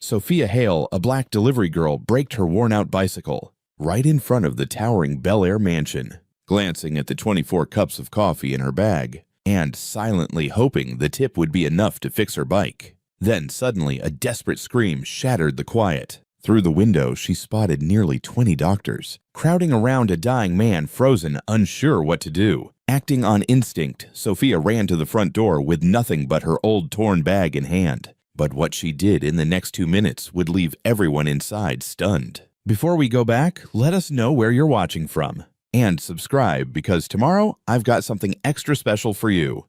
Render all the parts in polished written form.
Sophia Hale, a black delivery girl, braked her worn-out bicycle right in front of the towering Bel-Air mansion, glancing at the 24 cups of coffee in her bag and silently hoping the tip would be enough to fix her bike. Then suddenly a desperate scream shattered the quiet. Through the window, she spotted nearly 20 doctors, crowding around a dying man frozen, unsure what to do. Acting on instinct, Sophia ran to the front door with nothing but her old torn bag in hand. But what she did in the next 2 minutes would leave everyone inside stunned. Before we go back, let us know where you're watching from. And subscribe, because tomorrow I've got something extra special for you.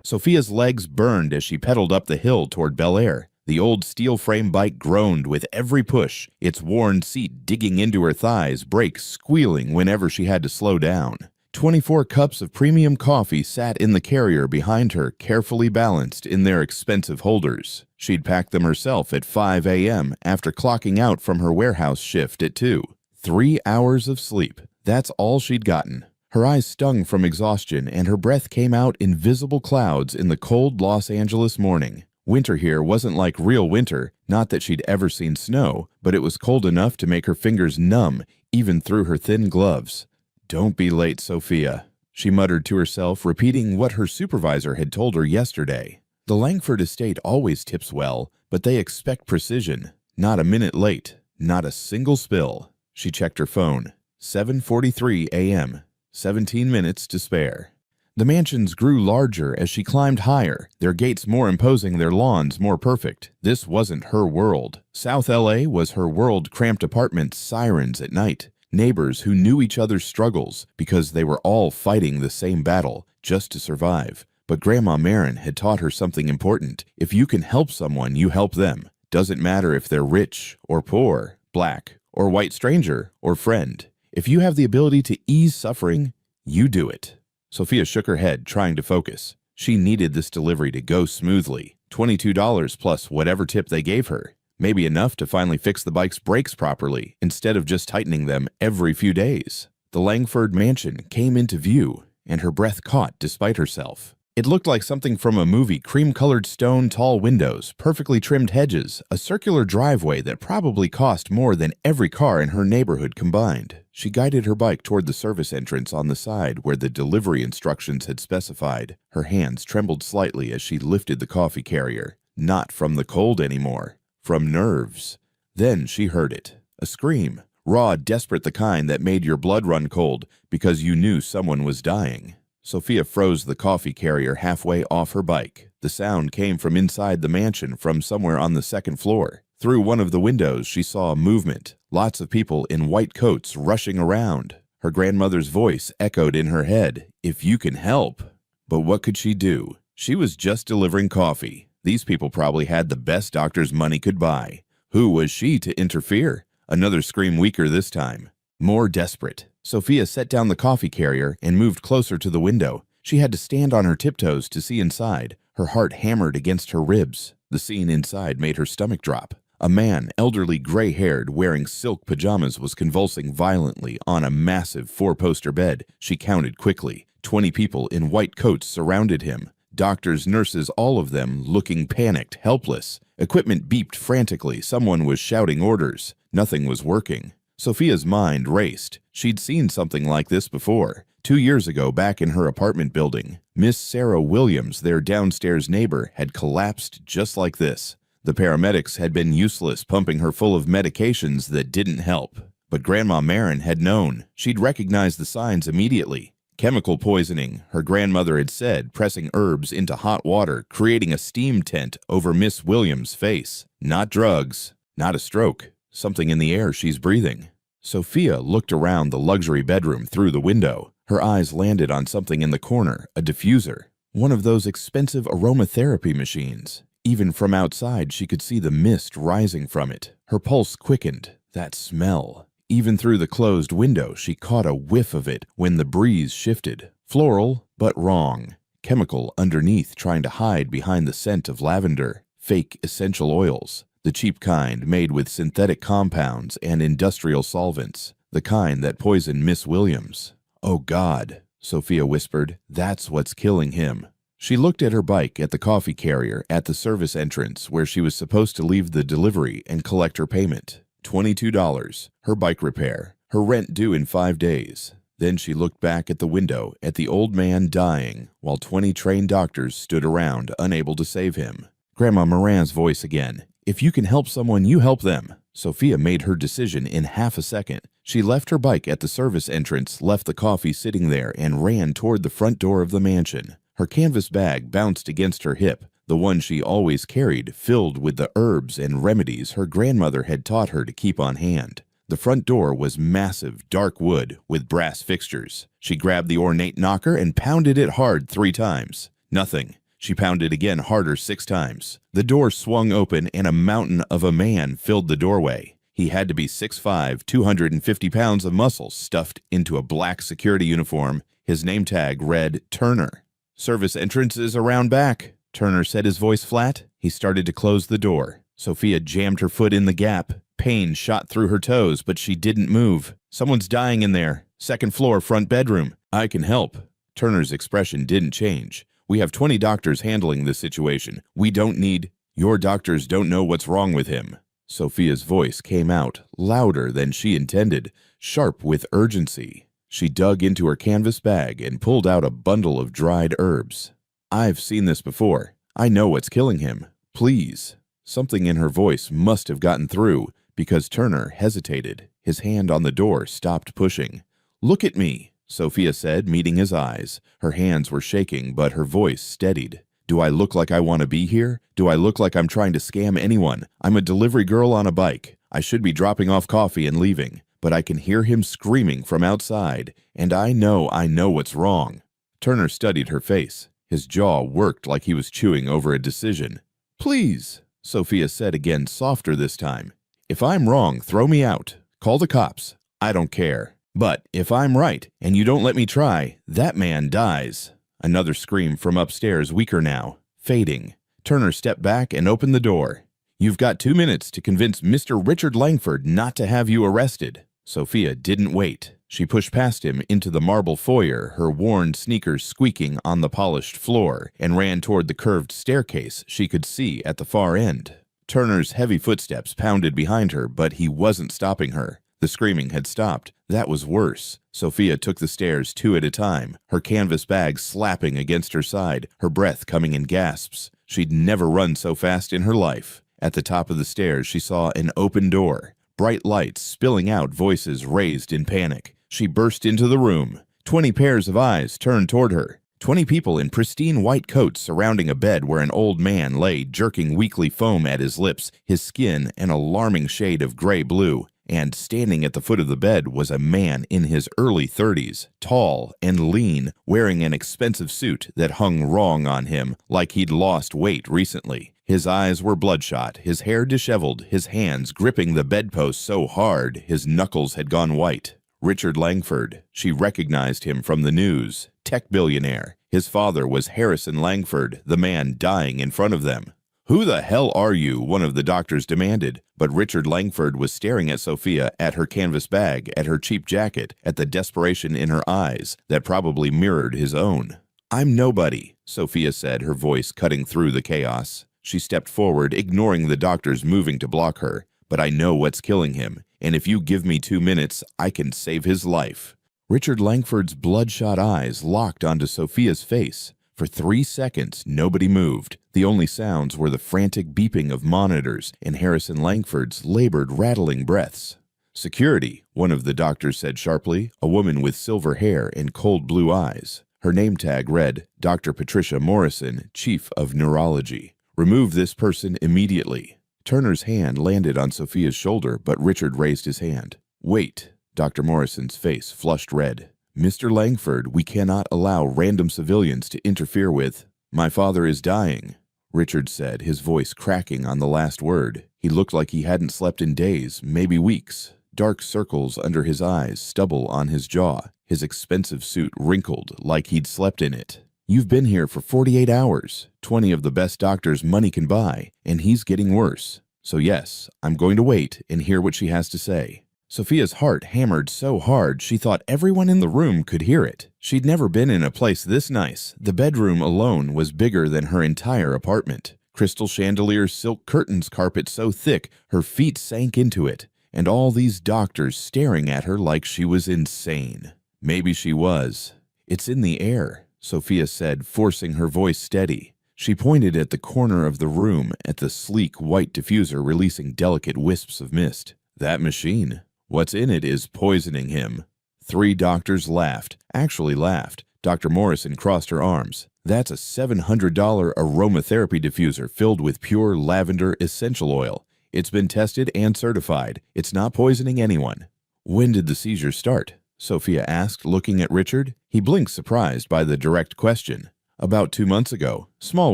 Sophia's legs burned as she pedaled up the hill toward Bel-Air. The old steel frame bike groaned with every push, its worn seat digging into her thighs, brakes squealing whenever she had to slow down. 24 cups of premium coffee sat in the carrier behind her, carefully balanced in their expensive holders. She'd packed them herself at 5 a.m. after clocking out from her warehouse shift at 2. 3 hours of sleep. That's all she'd gotten. Her eyes stung from exhaustion, and her breath came out in visible clouds in the cold Los Angeles morning. Winter here wasn't like real winter, not that she'd ever seen snow, but it was cold enough to make her fingers numb, even through her thin gloves. "Don't be late, Sophia," she muttered to herself, repeating what her supervisor had told her yesterday. The Langford estate always tips well, but they expect precision. Not a minute late, not a single spill. She checked her phone. 7:43 a.m., 17 minutes to spare. The mansions grew larger as she climbed higher, their gates more imposing, their lawns more perfect. This wasn't her world. South LA was her world, cramped apartments, sirens at night, neighbors who knew each other's struggles because they were all fighting the same battle just to survive. But Grandma Marin had taught her something important. If you can help someone, you help them. Doesn't matter if they're rich or poor, black or white, stranger or friend. If you have the ability to ease suffering, you do it. Sophia shook her head, trying to focus. She needed this delivery to go smoothly. $22 plus whatever tip they gave her. Maybe enough to finally fix the bike's brakes properly, instead of just tightening them every few days. The Langford mansion came into view, and her breath caught despite herself. It looked like something from a movie. Cream-colored stone, tall windows, perfectly trimmed hedges, a circular driveway that probably cost more than every car in her neighborhood combined. She guided her bike toward the service entrance on the side where the delivery instructions had specified. Her hands trembled slightly as she lifted the coffee carrier. Not from the cold anymore, from nerves. Then she heard it. A scream. Raw, desperate, the kind that made your blood run cold because you knew someone was dying. Sophia froze the coffee carrier halfway off her bike. The sound came from inside the mansion, from somewhere on the second floor. Through one of the windows, she saw movement. Lots of people in white coats rushing around. Her grandmother's voice echoed in her head. "If you can help." But what could she do? She was just delivering coffee. These people probably had the best doctors money could buy. Who was she to interfere? Another scream, weaker this time. More desperate. Sophia set down the coffee carrier and moved closer to the window. She had to stand on her tiptoes to see inside. Her heart hammered against her ribs. The scene inside made her stomach drop. A man, elderly, gray-haired, wearing silk pajamas, was convulsing violently on a massive 4-poster bed. She counted quickly. 20 people in white coats surrounded him. Doctors, nurses, all of them looking panicked, helpless. Equipment beeped frantically. Someone was shouting orders. Nothing was working. Sophia's mind raced. She'd seen something like this before. 2 years ago, back in her apartment building. Miss Sarah Williams, their downstairs neighbor, had collapsed just like this. The paramedics had been useless, pumping her full of medications that didn't help. But Grandma Marin had known. She'd recognized the signs immediately. Chemical poisoning, her grandmother had said, pressing herbs into hot water, creating a steam tent over Miss Williams' face. Not drugs, not a stroke. Something in the air she's breathing. Sophia looked around the luxury bedroom through the window. Her eyes landed on something in the corner, a diffuser. One of those expensive aromatherapy machines. Even from outside, she could see the mist rising from it. Her pulse quickened. That smell. Even through the closed window, she caught a whiff of it when the breeze shifted. Floral, but wrong. Chemical underneath, trying to hide behind the scent of lavender. Fake essential oils. The cheap kind made with synthetic compounds and industrial solvents. The kind that poisoned Miss Williams. "Oh God," Sophia whispered, "that's what's killing him." She looked at her bike at the coffee carrier at the service entrance where she was supposed to leave the delivery and collect her payment. $22, her bike repair, her rent due in 5 days. Then she looked back at the window at the old man dying while 20 trained doctors stood around unable to save him. Grandma Moran's voice again. If you can help someone, you help them. Sophia made her decision in half a second. She left her bike at the service entrance, left the coffee sitting there, and ran toward the front door of the mansion. Her canvas bag bounced against her hip, the one she always carried, filled with the herbs and remedies her grandmother had taught her to keep on hand. The front door was massive, dark wood with brass fixtures. She grabbed the ornate knocker and pounded it hard 3 times. Nothing. She pounded again harder 6 times. The door swung open and a mountain of a man filled the doorway. He had to be 6'5", 250 pounds of muscle stuffed into a black security uniform. His name tag read Turner. Service entrance is around back, Turner said, his voice flat. He started to close the door. Sophia jammed her foot in the gap. Pain shot through her toes, but she didn't move. Someone's dying in there. 2nd floor, front bedroom. I can help. Turner's expression didn't change. We have 20 doctors handling this situation. We don't need... Your doctors don't know what's wrong with him. Sophia's voice came out, louder than she intended, sharp with urgency. She dug into her canvas bag and pulled out a bundle of dried herbs. I've seen this before. I know what's killing him. Please. Something in her voice must have gotten through, because Turner hesitated. His hand on the door stopped pushing. Look at me, Sophia said, meeting his eyes. Her hands were shaking, but her voice steadied. Do I look like I want to be here? Do I look like I'm trying to scam anyone? I'm a delivery girl on a bike. I should be dropping off coffee and leaving, but I can hear him screaming from outside, and I know what's wrong. Turner studied her face. His jaw worked like he was chewing over a decision. Please, Sophia said again, softer this time. If I'm wrong, throw me out. Call the cops. I don't care. But if I'm right and you don't let me try, that man dies. Another scream from upstairs, weaker now, fading. Turner stepped back and opened the door. You've got 2 minutes to convince Mr. Richard Langford not to have you arrested. Sophia didn't wait. She pushed past him into the marble foyer, her worn sneakers squeaking on the polished floor, and ran toward the curved staircase she could see at the far end. Turner's heavy footsteps pounded behind her, but he wasn't stopping her. The screaming had stopped. That was worse. Sophia took the stairs 2 at a time, her canvas bag slapping against her side, her breath coming in gasps. She'd never run so fast in her life. At the top of the stairs, she saw an open door, bright lights spilling out, voices raised in panic. She burst into the room. 20 pairs of eyes turned toward her. 20 people in pristine white coats surrounding a bed where an old man lay, jerking weakly foam at his lips, his skin an alarming shade of gray-blue. And standing at the foot of the bed was a man in his early 30s, tall and lean, wearing an expensive suit that hung wrong on him like he'd lost weight recently. His eyes were bloodshot, his hair disheveled, his hands gripping the bedpost so hard his knuckles had gone white. Richard Langford. She recognized him from the news. Tech billionaire. His father was Harrison Langford, the man dying in front of them. Who the hell are you? One of the doctors demanded. But Richard Langford was staring at Sophia, at her canvas bag, at her cheap jacket, at the desperation in her eyes that probably mirrored his own. I'm nobody, Sophia said, her voice cutting through the chaos. She stepped forward, ignoring the doctors moving to block her. But I know what's killing him, and if you give me 2 minutes, I can save his life. Richard Langford's bloodshot eyes locked onto Sophia's face. For 3 seconds, nobody moved. The only sounds were the frantic beeping of monitors and Harrison Langford's labored, rattling breaths. Security, one of the doctors said sharply, a woman with silver hair and cold blue eyes. Her name tag read, Dr. Patricia Morrison, Chief of Neurology. Remove this person immediately. Turner's hand landed on Sophia's shoulder, but Richard raised his hand. Wait. Dr. Morrison's face flushed red. Mr. Langford, we cannot allow random civilians to interfere with... My father is dying, Richard said, his voice cracking on the last word. He looked like he hadn't slept in days, maybe weeks. Dark circles under his eyes, stubble on his jaw, his expensive suit wrinkled like he'd slept in it. You've been here for 48 hours, 20 of the best doctors money can buy, and he's getting worse. So yes, I'm going to wait and hear what she has to say. Sophia's heart hammered so hard she thought everyone in the room could hear it. She'd never been in a place this nice. The bedroom alone was bigger than her entire apartment. Crystal chandeliers, silk curtains, carpet so thick her feet sank into it, and all these doctors staring at her like she was insane. Maybe she was. "It's in the air," Sophia said, forcing her voice steady. She pointed at the corner of the room, at the sleek white diffuser releasing delicate wisps of mist. "That machine. What's in it is poisoning him." 3 doctors laughed. Actually laughed. Dr. Morrison crossed her arms. "That's a $700 aromatherapy diffuser filled with pure lavender essential oil. It's been tested and certified. It's not poisoning anyone." "When did the seizure start?" Sophia asked, looking at Richard. He blinked, surprised by the direct question. "About 2 months ago. Small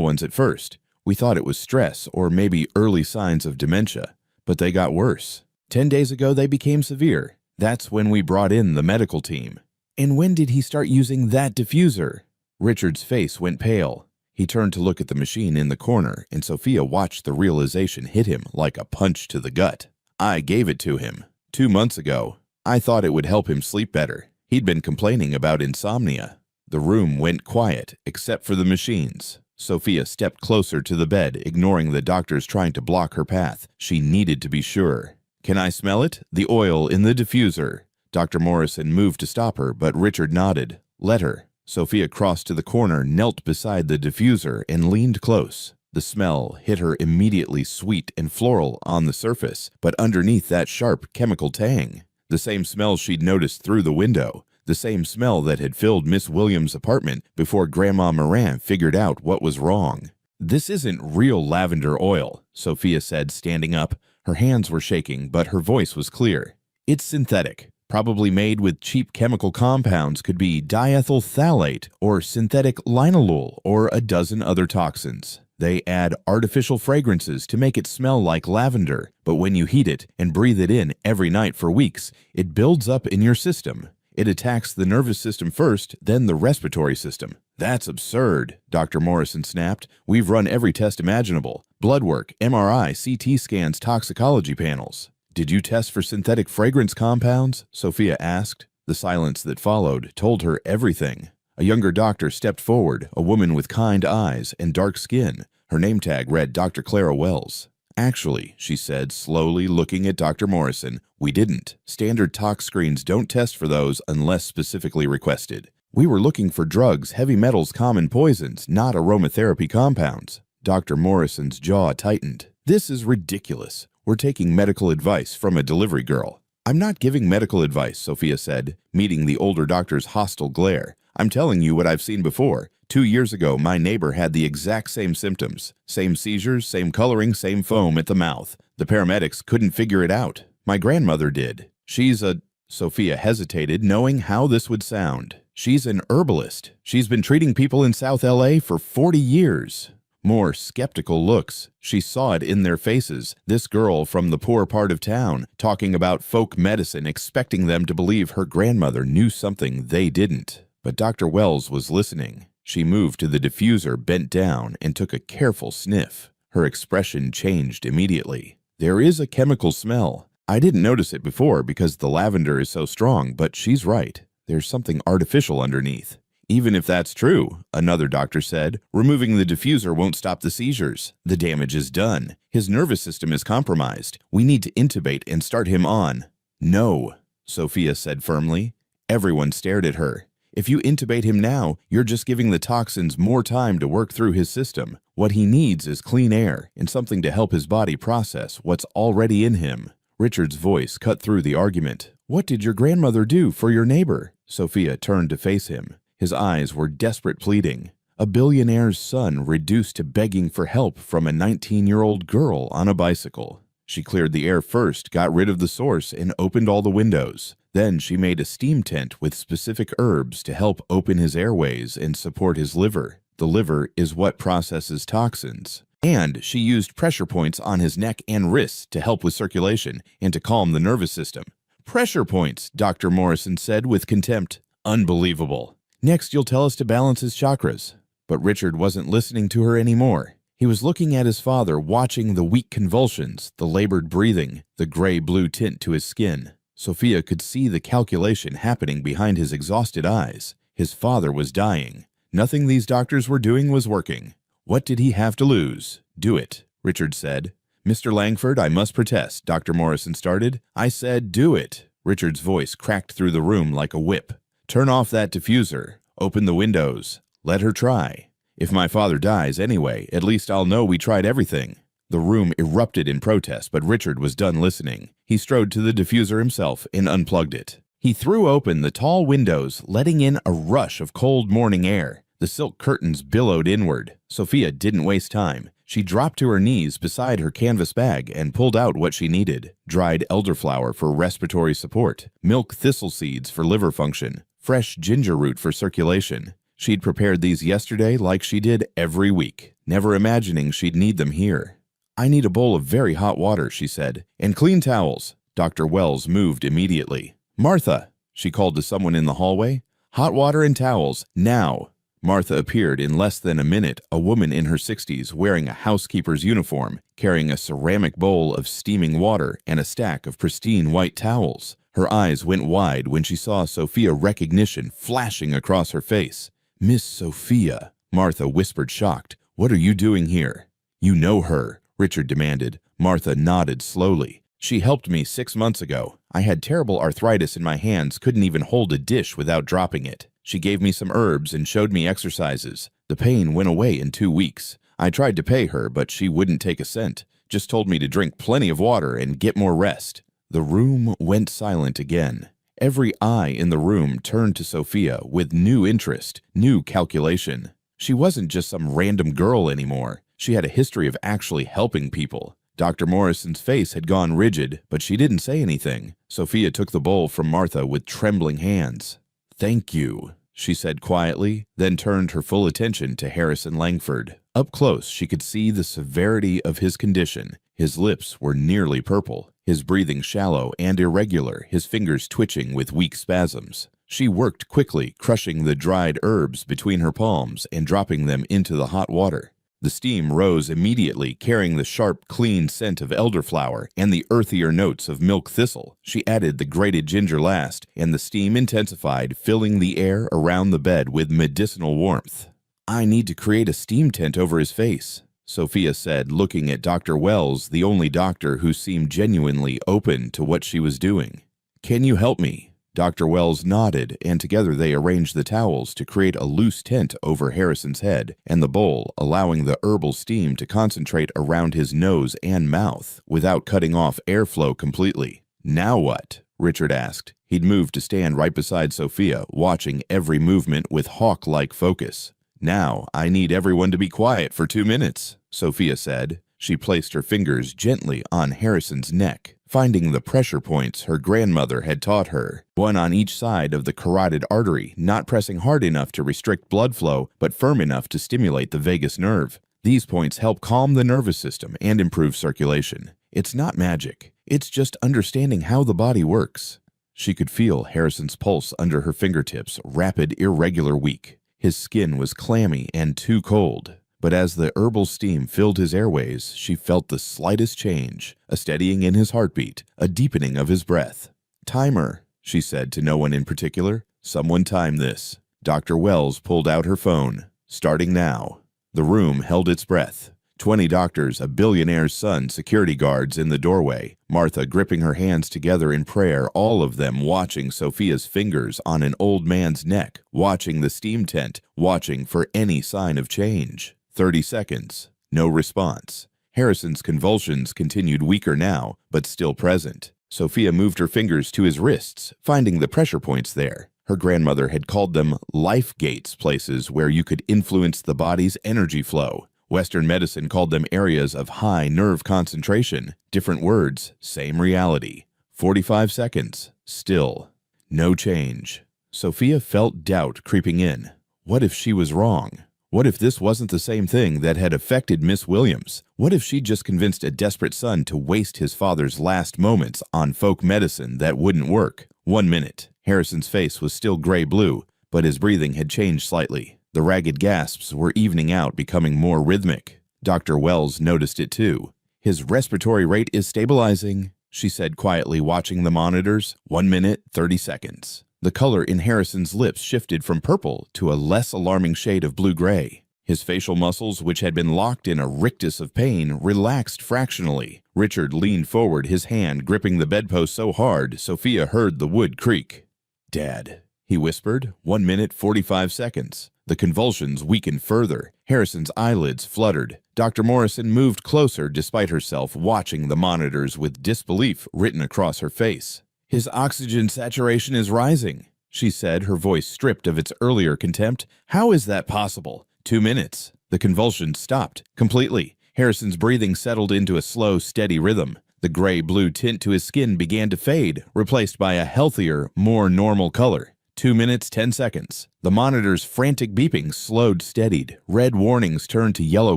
ones at first. We thought it was stress or maybe early signs of dementia. But they got worse. 10 days ago they became severe. That's when we brought in the medical team." "And when did he start using that diffuser?" Richard's face went pale. He turned to look at the machine in the corner, and Sophia watched the realization hit him like a punch to the gut. "I gave it to him 2 months ago. I thought it would help him sleep better. He'd been complaining about insomnia." The room went quiet, except for the machines. Sophia stepped closer to the bed, ignoring the doctors trying to block her path. She needed to be sure. "Can I smell it? The oil in the diffuser." Dr. Morrison moved to stop her, but Richard nodded. "Let her." Sophia crossed to the corner, knelt beside the diffuser, and leaned close. The smell hit her immediately, sweet and floral on the surface, but underneath that sharp chemical tang. The same smell she'd noticed through the window. The same smell that had filled Miss Williams' apartment before Grandma Moran figured out what was wrong. "This isn't real lavender oil," Sophia said, standing up. Her hands were shaking, but her voice was clear. "It's synthetic. Probably made with cheap chemical compounds, could be diethyl phthalate or synthetic linalool or a dozen other toxins. They add artificial fragrances to make it smell like lavender, but when you heat it and breathe it in every night for weeks, it builds up in your system. It attacks the nervous system first, then the respiratory system." "That's absurd," Dr. Morrison snapped. "We've run every test imaginable. Blood work, MRI, CT scans, toxicology panels." "Did you test for synthetic fragrance compounds?" Sophia asked. The silence that followed told her everything. A younger doctor stepped forward, a woman with kind eyes and dark skin. Her name tag read Dr. Clara Wells. "Actually," she said, slowly looking at Dr. Morrison, "we didn't. Standard tox screens don't test for those unless specifically requested. We were looking for drugs, heavy metals, common poisons, not aromatherapy compounds." Dr. Morrison's jaw tightened. "This is ridiculous. We're taking medical advice from a delivery girl." "I'm not giving medical advice," Sophia said, meeting the older doctor's hostile glare. "I'm telling you what I've seen before. 2 years ago, my neighbor had the exact same symptoms. Same seizures, same coloring, same foam at the mouth. The paramedics couldn't figure it out. My grandmother did. She's a—" Sophia hesitated, knowing how this would sound. "She's an herbalist. She's been treating people in South LA for 40 years. More skeptical looks. She saw it in their faces. This girl from the poor part of town, talking about folk medicine, expecting them to believe her grandmother knew something they didn't. But Dr. Wells was listening. She moved to the diffuser, bent down, and took a careful sniff. Her expression changed immediately. "There is a chemical smell. I didn't notice it before because the lavender is so strong, but she's right. There's something artificial underneath." "Even if that's true," another doctor said, "removing the diffuser won't stop the seizures. The damage is done. His nervous system is compromised. We need to intubate and start him on." "No," Sophia said firmly. Everyone stared at her. "If you intubate him now, you're just giving the toxins more time to work through his system. What he needs is clean air and something to help his body process what's already in him." Richard's voice cut through the argument. "What did your grandmother do for your neighbor?" Sophia turned to face him. His eyes were desperate pleading. A billionaire's son reduced to begging for help from a 19-year-old girl on a bicycle. She cleared the air first, got rid of the source, and opened all the windows. Then she made a steam tent with specific herbs to help open his airways and support his liver. The liver is what processes toxins. And she used pressure points on his neck and wrists to help with circulation and to calm the nervous system. "Pressure points," Dr. Morrison said with contempt. "Unbelievable. Next, you'll tell us to balance his chakras." But Richard wasn't listening to her anymore. He was looking at his father, watching the weak convulsions, the labored breathing, the gray-blue tint to his skin. Sophia could see the calculation happening behind his exhausted eyes. His father was dying. Nothing these doctors were doing was working. What did he have to lose? Do it, Richard said. Mr. Langford, I must protest, Dr. Morrison started. I said do it. Richard's voice cracked through the room like a whip. Turn off that diffuser. Open the windows. Let her try. If my father dies anyway, at least I'll know we tried everything. The room erupted in protest, but Richard was done listening. He strode to the diffuser himself and unplugged it. He threw open the tall windows, letting in a rush of cold morning air. The silk curtains billowed inward. Sophia didn't waste time. She dropped to her knees beside her canvas bag and pulled out what she needed. Dried elderflower for respiratory support, milk thistle seeds for liver function, fresh ginger root for circulation. She'd prepared these yesterday like she did every week, never imagining she'd need them here. I need a bowl of very hot water, she said, and clean towels. Dr. Wells moved immediately. Martha, she called to someone in the hallway. Hot water and towels, now. Martha appeared in less than a minute, a woman in her 60s wearing a housekeeper's uniform, carrying a ceramic bowl of steaming water and a stack of pristine white towels. Her eyes went wide when she saw Sophia, recognition flashing across her face. Miss Sophia, Martha whispered, shocked. What are you doing here? You know her, Richard demanded. Martha nodded slowly. She helped me 6 months ago. I had terrible arthritis in my hands, couldn't even hold a dish without dropping it. She gave me some herbs and showed me exercises. The pain went away in 2 weeks. I tried to pay her, but she wouldn't take a cent. Just told me to drink plenty of water and get more rest. The room went silent again. Every eye in the room turned to Sophia with new interest, new calculation. She wasn't just some random girl anymore. She had a history of actually helping people. Dr. Morrison's face had gone rigid, but she didn't say anything. Sophia took the bowl from Martha with trembling hands. Thank you, she said quietly, then turned her full attention to Harrison Langford. Up close, she could see the severity of his condition. His lips were nearly purple, his breathing shallow and irregular, his fingers twitching with weak spasms. She worked quickly, crushing the dried herbs between her palms and dropping them into the hot water. The steam rose immediately, carrying the sharp, clean scent of elderflower and the earthier notes of milk thistle. She added the grated ginger last, and the steam intensified, filling the air around the bed with medicinal warmth. I need to create a steam tent over his face, Sophia said, looking at Dr. Wells, the only doctor who seemed genuinely open to what she was doing. Can you help me? Dr. Wells nodded, and together they arranged the towels to create a loose tent over Harrison's head and the bowl, allowing the herbal steam to concentrate around his nose and mouth without cutting off airflow completely. Now what? Richard asked. He'd moved to stand right beside Sophia, watching every movement with hawk-like focus. Now I need everyone to be quiet for 2 minutes, Sophia said. She placed her fingers gently on Harrison's neck, finding the pressure points her grandmother had taught her, one on each side of the carotid artery, not pressing hard enough to restrict blood flow, but firm enough to stimulate the vagus nerve. These points help calm the nervous system and improve circulation. It's not magic. It's just understanding how the body works. She could feel Harrison's pulse under her fingertips, rapid, irregular, weak. His skin was clammy and too cold. But as the herbal steam filled his airways, she felt the slightest change, a steadying in his heartbeat, a deepening of his breath. Timer, she said to no one in particular. Someone time this. Dr. Wells pulled out her phone. Starting now. The room held its breath. 20 doctors, a billionaire's son, security guards in the doorway. Martha gripping her hands together in prayer, all of them watching Sophia's fingers on an old man's neck, watching the steam tent, watching for any sign of change. 30 seconds. No response. Harrison's convulsions continued, weaker now, but still present. Sophia moved her fingers to his wrists, finding the pressure points there. Her grandmother had called them life gates, places where you could influence the body's energy flow. Western medicine called them areas of high nerve concentration. Different words, same reality. 45 seconds. Still. No change. Sophia felt doubt creeping in. What if she was wrong? What if this wasn't the same thing that had affected Miss Williams? What if she'd just convinced a desperate son to waste his father's last moments on folk medicine that wouldn't work? 1 minute. Harrison's face was still gray-blue, but his breathing had changed slightly. The ragged gasps were evening out, becoming more rhythmic. Dr. Wells noticed it too. His respiratory rate is stabilizing, she said quietly, watching the monitors. 1 minute, 30 seconds. The color in Harrison's lips shifted from purple to a less alarming shade of blue-gray. His facial muscles, which had been locked in a rictus of pain, relaxed fractionally. Richard leaned forward, his hand gripping the bedpost so hard Sophia heard the wood creak. "Dad," he whispered. 1 minute, 45 seconds. The convulsions weakened further. Harrison's eyelids fluttered. Dr. Morrison moved closer despite herself, watching the monitors with disbelief written across her face. "His oxygen saturation is rising," she said, her voice stripped of its earlier contempt. "How is that possible?" 2 minutes. The convulsions stopped completely. Harrison's breathing settled into a slow, steady rhythm. The gray-blue tint to his skin began to fade, replaced by a healthier, more normal color. 2 minutes, 10 seconds. The monitor's frantic beeping slowed, steadied. Red warnings turned to yellow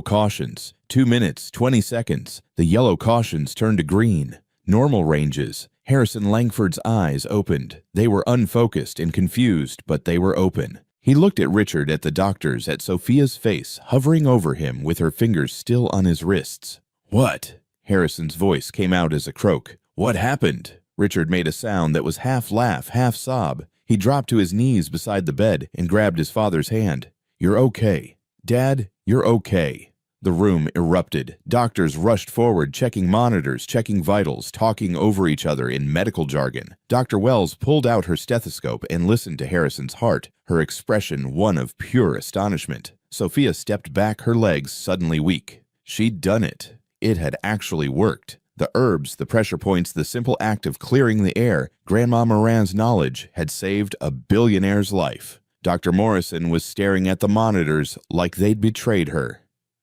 cautions. 2 minutes, 20 seconds. The yellow cautions turned to green. Normal ranges. Harrison Langford's eyes opened. They were unfocused and confused, but they were open. He looked at Richard, at the doctors, at Sophia's face, hovering over him with her fingers still on his wrists. "What?" Harrison's voice came out as a croak. "What happened?" Richard made a sound that was half laugh, half sob. He dropped to his knees beside the bed and grabbed his father's hand. "You're okay. Dad, you're okay." The room erupted. Doctors rushed forward, checking monitors, checking vitals, talking over each other in medical jargon. Dr. Wells pulled out her stethoscope and listened to Harrison's heart, her expression one of pure astonishment. Sophia stepped back, her legs suddenly weak. She'd done it. It had actually worked. The herbs, the pressure points, the simple act of clearing the air, Grandma Moran's knowledge had saved a billionaire's life. Dr. Morrison was staring at the monitors like they'd betrayed her.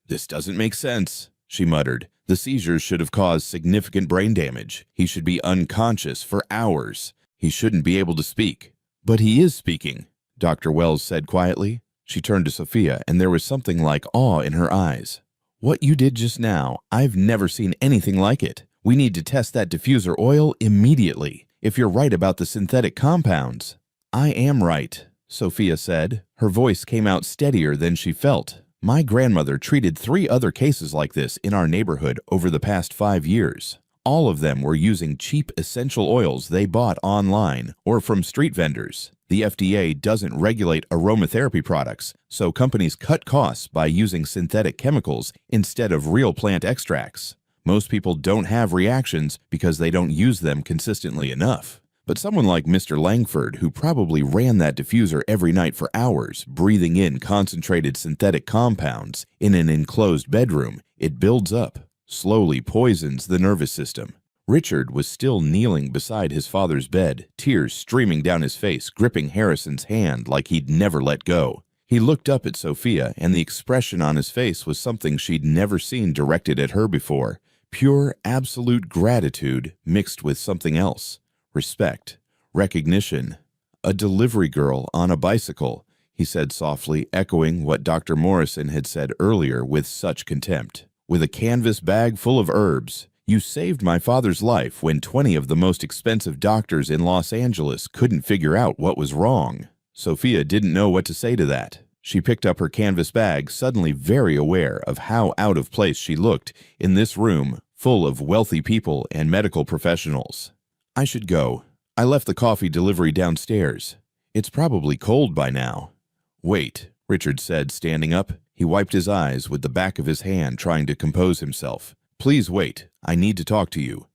"This doesn't make sense," she muttered. "The seizures should have caused significant brain damage. He should be unconscious for hours. He shouldn't be able to speak." "But he is speaking," Dr. Wells said quietly. She turned to Sophia, and there was something like awe in her eyes. "What you did just now, I've never seen anything like it. We need to test that diffuser oil immediately. If you're right about the synthetic compounds." "I am right," Sophia said. Her voice came out steadier than she felt. "My grandmother treated 3 other cases like this in our neighborhood over the past 5 years. All of them were using cheap essential oils they bought online or from street vendors. The FDA doesn't regulate aromatherapy products, so companies cut costs by using synthetic chemicals instead of real plant extracts. Most people don't have reactions because they don't use them consistently enough. But someone like Mr. Langford, who probably ran that diffuser every night for hours, breathing in concentrated synthetic compounds in an enclosed bedroom, it builds up, slowly poisons the nervous system." Richard was still kneeling beside his father's bed, tears streaming down his face, gripping Harrison's hand like he'd never let go. He looked up at Sophia, and the expression on his face was something she'd never seen directed at her before. Pure, absolute gratitude mixed with something else. Respect, recognition. "A delivery girl on a bicycle," he said softly, echoing what Dr. Morrison had said earlier with such contempt. "With a canvas bag full of herbs. You saved my father's life when 20 of the most expensive doctors in Los Angeles couldn't figure out what was wrong." Sophia didn't know what to say to that. She picked up her canvas bag, suddenly very aware of how out of place she looked in this room full of wealthy people and medical professionals. "I should go. I left the coffee delivery downstairs. It's probably cold by now." "Wait," Richard said, standing up. He wiped his eyes with the back of his hand, trying to compose himself. "Please wait. I need to talk to you."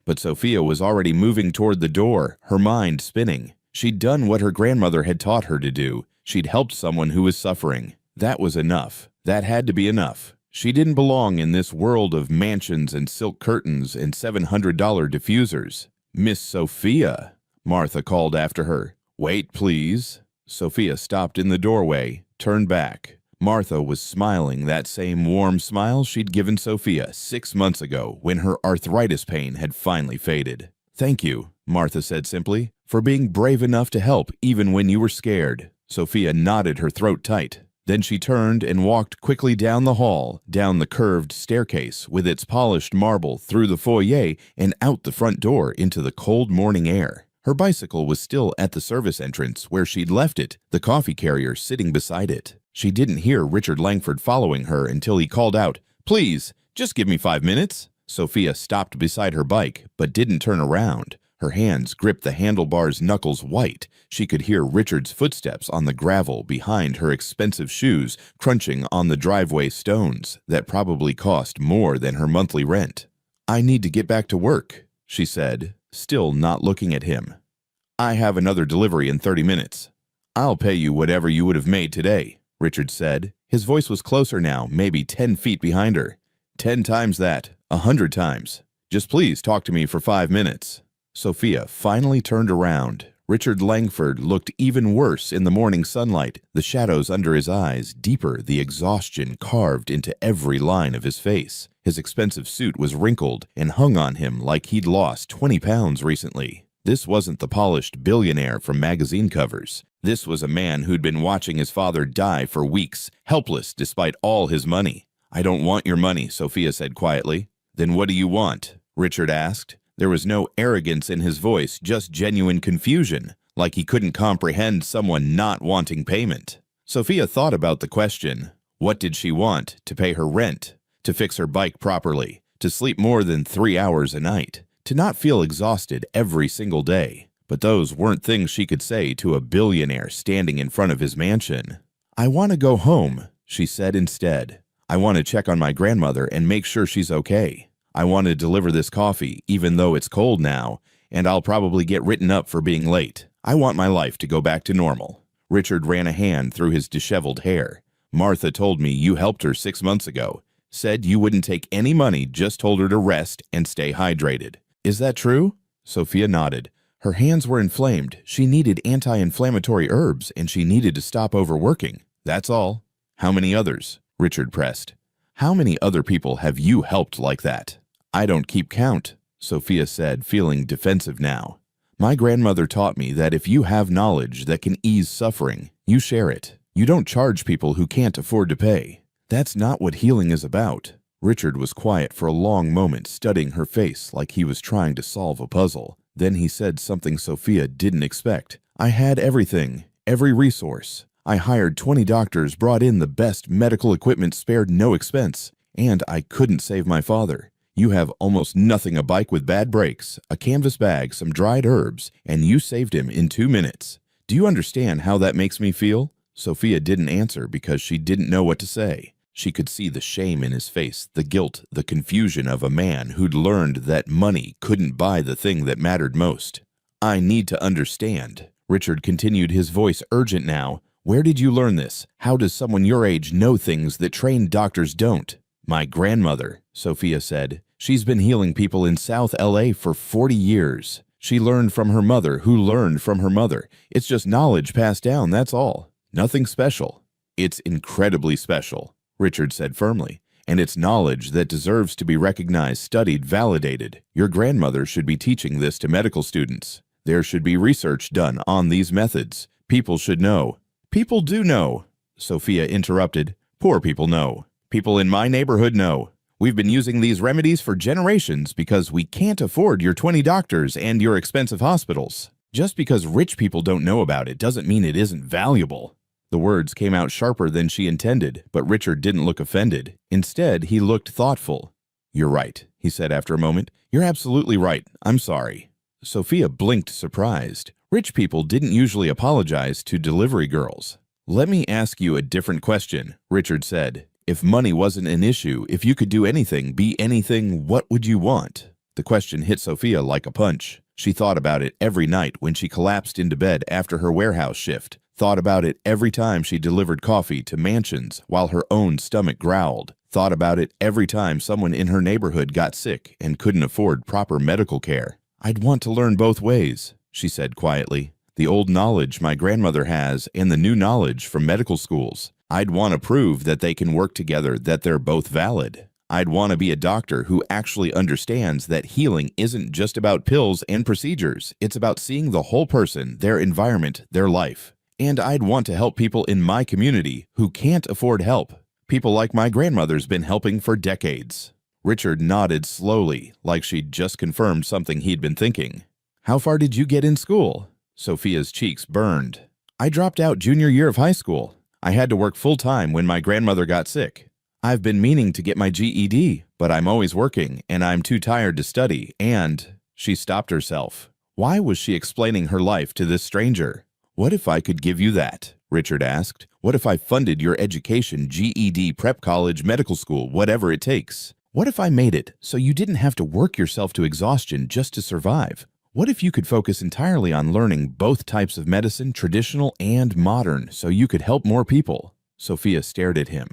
But Sophia was already moving toward the door, her mind spinning. She'd done what her grandmother had taught her to do. She'd helped someone who was suffering. That was enough. That had to be enough. She didn't belong in this world of mansions and silk curtains and $700 diffusers. "Miss Sophia," Martha called after her. "Wait, please." Sophia stopped in the doorway, turned back. Martha was smiling that same warm smile she'd given Sophia 6 months ago when her arthritis pain had finally faded. "Thank you," Martha said simply, "for being brave enough to help even when you were scared." Sophia nodded, her throat tight. Then she turned and walked quickly down the hall, down the curved staircase with its polished marble, through the foyer and out the front door into the cold morning air. Her bicycle was still at the service entrance where she'd left it, the coffee carrier sitting beside it. She didn't hear Richard Langford following her until he called out, "Please, just give me 5 minutes." Sophia stopped beside her bike, but didn't turn around. Her hands gripped the handlebars, knuckles white. She could hear Richard's footsteps on the gravel behind her expensive shoes crunching on the driveway stones that probably cost more than her monthly rent. "I need to get back to work," she said, still not looking at him. "I have another delivery in 30 minutes. "I'll pay you whatever you would have made today," Richard said. His voice was closer now, maybe 10 feet behind her. 10 times that, 100 times. "Just please talk to me for 5 minutes. Sophia finally turned around. Richard Langford looked even worse in the morning sunlight, the shadows under his eyes deeper, the exhaustion carved into every line of his face. His expensive suit was wrinkled and hung on him like he'd lost 20 pounds recently. This wasn't the polished billionaire from magazine covers. This was a man who'd been watching his father die for weeks, helpless despite all his money. "I don't want your money," Sophia said quietly. "Then what do you want?" Richard asked. There was no arrogance in his voice, just genuine confusion, like he couldn't comprehend someone not wanting payment. Sophia thought about the question. What did she want? To pay her rent, to fix her bike properly, to sleep more than 3 hours a night, to not feel exhausted every single day. But those weren't things she could say to a billionaire standing in front of his mansion. "I want to go home," she said instead. "I want to check on my grandmother and make sure she's okay. I want to deliver this coffee, even though it's cold now, and I'll probably get written up for being late. I want my life to go back to normal." Richard ran a hand through his disheveled hair. "Martha told me you helped her 6 months ago. Said you wouldn't take any money, just told her to rest and stay hydrated. Is that true?" Sophia nodded. Her hands were inflamed. She needed anti-inflammatory herbs, and she needed to stop overworking. "That's all." "How many others?" Richard pressed. "How many other people have you helped like that?" "I don't keep count," Sophia said, feeling defensive now. "My grandmother taught me that if you have knowledge that can ease suffering, you share it. You don't charge people who can't afford to pay. That's not what healing is about." Richard was quiet for a long moment, studying her face like he was trying to solve a puzzle. Then he said something Sophia didn't expect. "I had everything, every resource. I hired 20 doctors, brought in the best medical equipment, spared no expense. And I couldn't save my father. You have almost nothing, a bike with bad brakes, a canvas bag, some dried herbs, and you saved him in 2 minutes. Do you understand how that makes me feel?" Sophia didn't answer because she didn't know what to say. She could see the shame in his face, the guilt, the confusion of a man who'd learned that money couldn't buy the thing that mattered most. "I need to understand." Richard continued, his voice urgent now. "Where did you learn this? How does someone your age know things that trained doctors don't?" "My grandmother," Sophia said. "She's been healing people in South LA for 40 years. She learned from her mother, who learned from her mother. It's just knowledge passed down, that's all. Nothing special." "It's incredibly special," Richard said firmly, "and it's knowledge that deserves to be recognized, studied, validated. Your grandmother should be teaching this to medical students. There should be research done on these methods. People should know." "People do know," Sophia interrupted. "Poor people know. People in my neighborhood know. We've been using these remedies for generations because we can't afford your 20 doctors and your expensive hospitals. Just because rich people don't know about it doesn't mean it isn't valuable." The words came out sharper than she intended, but Richard didn't look offended. Instead, he looked thoughtful. "You're right," he said after a moment. "You're absolutely right. I'm sorry." Sophia blinked, surprised. Rich people didn't usually apologize to delivery girls. "Let me ask you a different question," Richard said. "If money wasn't an issue, if you could do anything, be anything, what would you want?" The question hit Sophia like a punch. She thought about it every night when she collapsed into bed after her warehouse shift. Thought about it every time she delivered coffee to mansions while her own stomach growled. Thought about it every time someone in her neighborhood got sick and couldn't afford proper medical care. "I'd want to learn both ways," she said quietly. "The old knowledge my grandmother has and the new knowledge from medical schools. I'd want to prove that they can work together, that they're both valid. I'd want to be a doctor who actually understands that healing isn't just about pills and procedures. It's about seeing the whole person, their environment, their life. And I'd want to help people in my community who can't afford help. People like my grandmother's been helping for decades." Richard nodded slowly, like she'd just confirmed something he'd been thinking. "How far did you get in school?" Sophia's cheeks burned. "I dropped out junior year of high school. I had to work full-time when my grandmother got sick. I've been meaning to get my GED. But I'm always working, and I'm too tired to study, and… She stopped herself. Why was she explaining her life to this stranger? What if I could give you that? Richard asked. What if I funded your education, GED, prep college, medical school, whatever it takes? What if I made it so you didn't have to work yourself to exhaustion just to survive? What if you could focus entirely on learning both types of medicine, traditional and modern, so you could help more people? Sophia stared at him.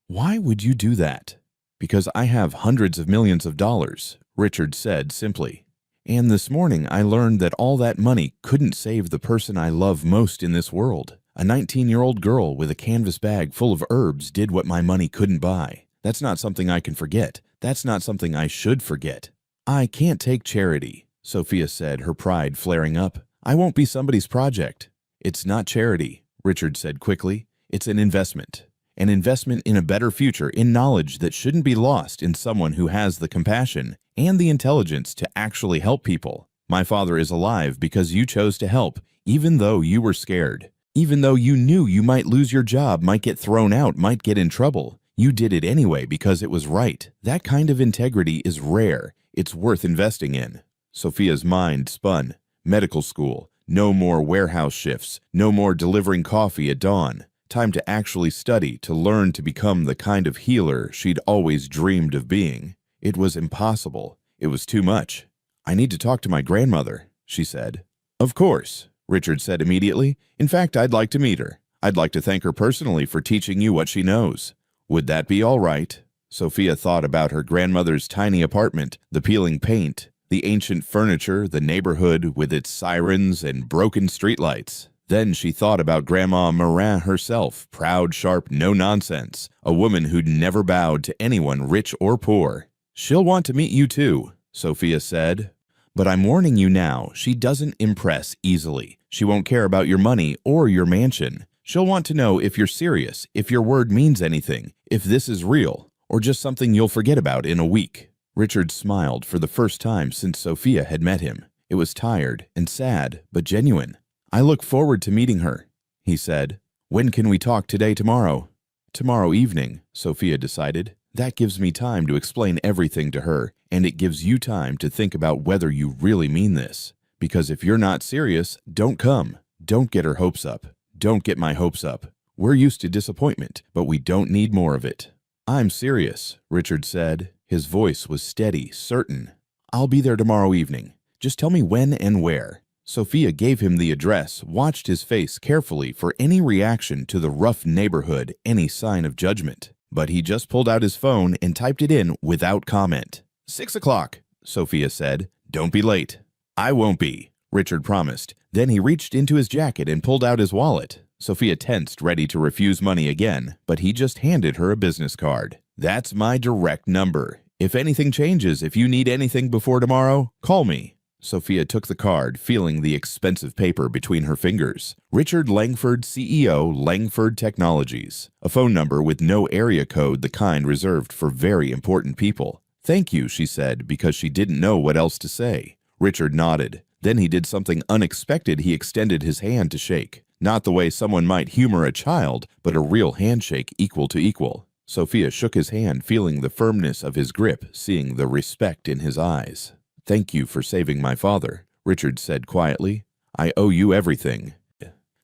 Why would you do that? Because I have hundreds of millions of dollars, Richard said simply. And this morning I learned that all that money couldn't save the person I love most in this world. A 19-year-old girl with a canvas bag full of herbs did what my money couldn't buy. That's not something I can forget. That's not something I should forget. I can't take charity, Sophia said, her pride flaring up. I won't be somebody's project. It's not charity, Richard said quickly. It's an investment. An investment in a better future, in knowledge that shouldn't be lost in someone who has the compassion and the intelligence to actually help people. My father is alive because you chose to help, even though you were scared. Even though you knew you might lose your job, might get thrown out, might get in trouble. You did it anyway because it was right. That kind of integrity is rare. It's worth investing in. Sophia's mind spun. Medical school. No more warehouse shifts. No more delivering coffee at dawn. Time to actually study, to learn to become the kind of healer she'd always dreamed of being. It was impossible. It was too much. I need to talk to my grandmother, she said. Of course, Richard said immediately. In fact, I'd like to meet her. I'd like to thank her personally for teaching you what she knows. Would that be all right? Sophia thought about her grandmother's tiny apartment, the peeling paint, the ancient furniture, the neighborhood with its sirens and broken streetlights. Then she thought about Grandma Morin herself, proud, sharp, no-nonsense, a woman who'd never bowed to anyone rich or poor. She'll want to meet you too, Sophia said. But I'm warning you now, she doesn't impress easily. She won't care about your money or your mansion. She'll want to know if you're serious, if your word means anything, if this is real, or just something you'll forget about in a week. Richard smiled for the first time since Sophia had met him. It was tired and sad, but genuine. I look forward to meeting her, he said. When can we talk, today, tomorrow? Tomorrow evening, Sophia decided. That gives me time to explain everything to her, and it gives you time to think about whether you really mean this. Because if you're not serious, don't come. Don't get her hopes up. Don't get my hopes up. We're used to disappointment, but we don't need more of it. I'm serious, Richard said. His voice was steady, certain. I'll be there tomorrow evening. Just tell me when and where. Sophia gave him the address, watched his face carefully for any reaction to the rough neighborhood, any sign of judgment. But he just pulled out his phone and typed it in without comment. 6 o'clock, Sophia said. Don't be late. I won't be, Richard promised. Then he reached into his jacket and pulled out his wallet. Sophia tensed, ready to refuse money again, but he just handed her a business card. That's my direct number. If anything changes, if you need anything before tomorrow, call me. Sophia took the card, feeling the expensive paper between her fingers. Richard Langford, CEO, Langford Technologies. A phone number with no area code, the kind reserved for very important people. Thank you, she said, because she didn't know what else to say. Richard nodded. Then he did something unexpected. He extended his hand to shake. Not the way someone might humor a child, but a real handshake equal to equal. Sophia shook his hand, feeling the firmness of his grip, seeing the respect in his eyes. Thank you for saving my father, Richard said quietly. I owe you everything.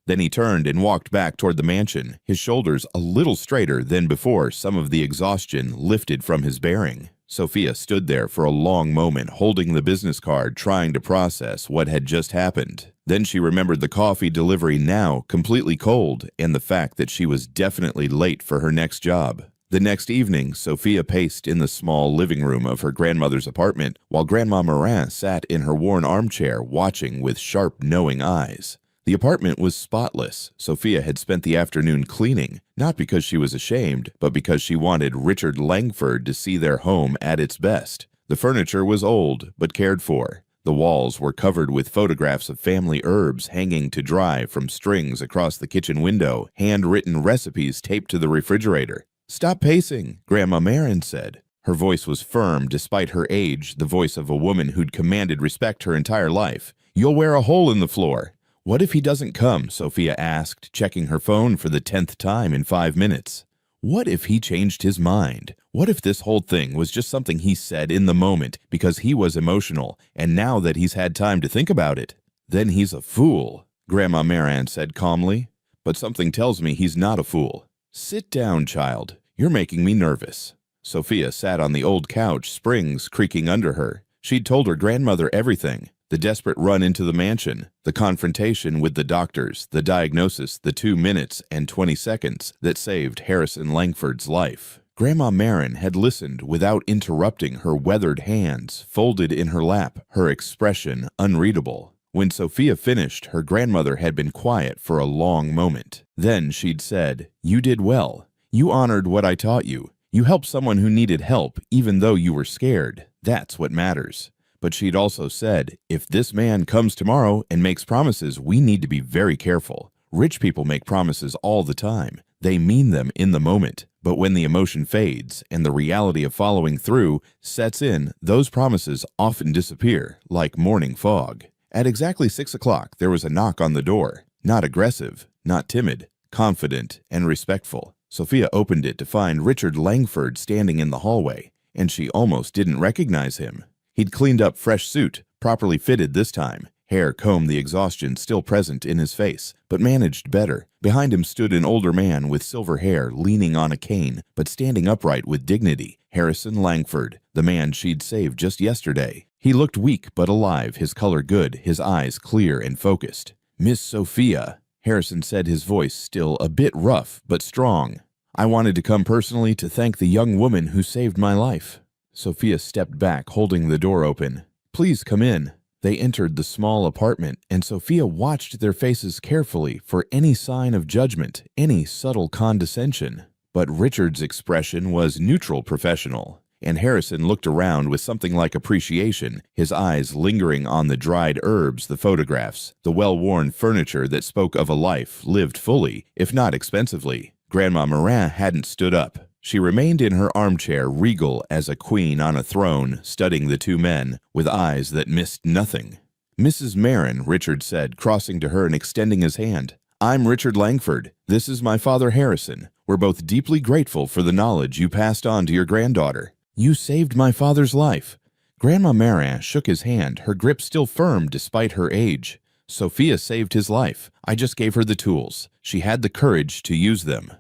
Then he turned and walked back toward the mansion, his shoulders a little straighter than before, some of the exhaustion lifted from his bearing. Sophia stood there for a long moment, holding the business card, trying to process what had just happened. Then she remembered the coffee delivery now completely cold, and the fact that she was definitely late for her next job. The next evening, Sophia paced in the small living room of her grandmother's apartment, while Grandma Morin sat in her worn armchair, watching with sharp, knowing eyes. The apartment was spotless. Sophia had spent the afternoon cleaning, not because she was ashamed, but because she wanted Richard Langford to see their home at its best. The furniture was old, but cared for. The walls were covered with photographs of family herbs hanging to dry from strings across the kitchen window, handwritten recipes taped to the refrigerator. Stop pacing, Grandma Morin said. Her voice was firm despite her age, the voice of a woman who'd commanded respect her entire life. You'll wear a hole in the floor. What if he doesn't come? Sophia asked, checking her phone for the 10th time in 5 minutes. What if he changed his mind? What if this whole thing was just something he said in the moment because he was emotional, and now that he's had time to think about it? Then he's a fool, Grandma Maran said calmly. But something tells me he's not a fool. Sit down, child. You're making me nervous. Sophia sat on the old couch, springs creaking under her. She'd told her grandmother everything. The desperate run into the mansion, the confrontation with the doctors, the diagnosis, the 2 minutes and 20 seconds that saved Harrison Langford's life. Grandma Marin had listened without interrupting, her weathered hands folded in her lap, her expression unreadable. When Sophia finished, her grandmother had been quiet for a long moment. Then she'd said, "You did well. You honored what I taught you. You helped someone who needed help even though you were scared. That's what matters." But she'd also said, "If this man comes tomorrow and makes promises, we need to be very careful. Rich people make promises all the time. They mean them in the moment. But when the emotion fades and the reality of following through sets in, those promises often disappear like morning fog." At exactly 6 o'clock, there was a knock on the door. Not aggressive, not timid, confident and respectful. Sophia opened it to find Richard Langford standing in the hallway, and she almost didn't recognize him. He'd cleaned up, fresh suit, properly fitted this time. Hair combed, the exhaustion still present in his face, but managed better. Behind him stood an older man with silver hair, leaning on a cane, but standing upright with dignity. Harrison Langford, the man she'd saved just yesterday. He looked weak but alive, his color good, his eyes clear and focused. "Miss Sophia," Harrison said, his voice still a bit rough but strong. "I wanted to come personally to thank the young woman who saved my life." Sophia stepped back, holding the door open. "Please come in." They entered the small apartment, and Sophia watched their faces carefully for any sign of judgment, any subtle condescension. But Richard's expression was neutral, professional, and Harrison looked around with something like appreciation, his eyes lingering on the dried herbs, the photographs, the well-worn furniture that spoke of a life lived fully, if not expensively. Grandma Morin hadn't stood up. She remained in her armchair, regal as a queen on a throne, studying the two men with eyes that missed nothing. "Mrs. Marin," Richard said, crossing to her and extending his hand. "I'm Richard Langford. This is my father Harrison. We're both deeply grateful for the knowledge you passed on to your granddaughter. You saved my father's life." Grandma Marin shook his hand, her grip still firm despite her age. "Sophia saved his life. I just gave her the tools. She had the courage to use them."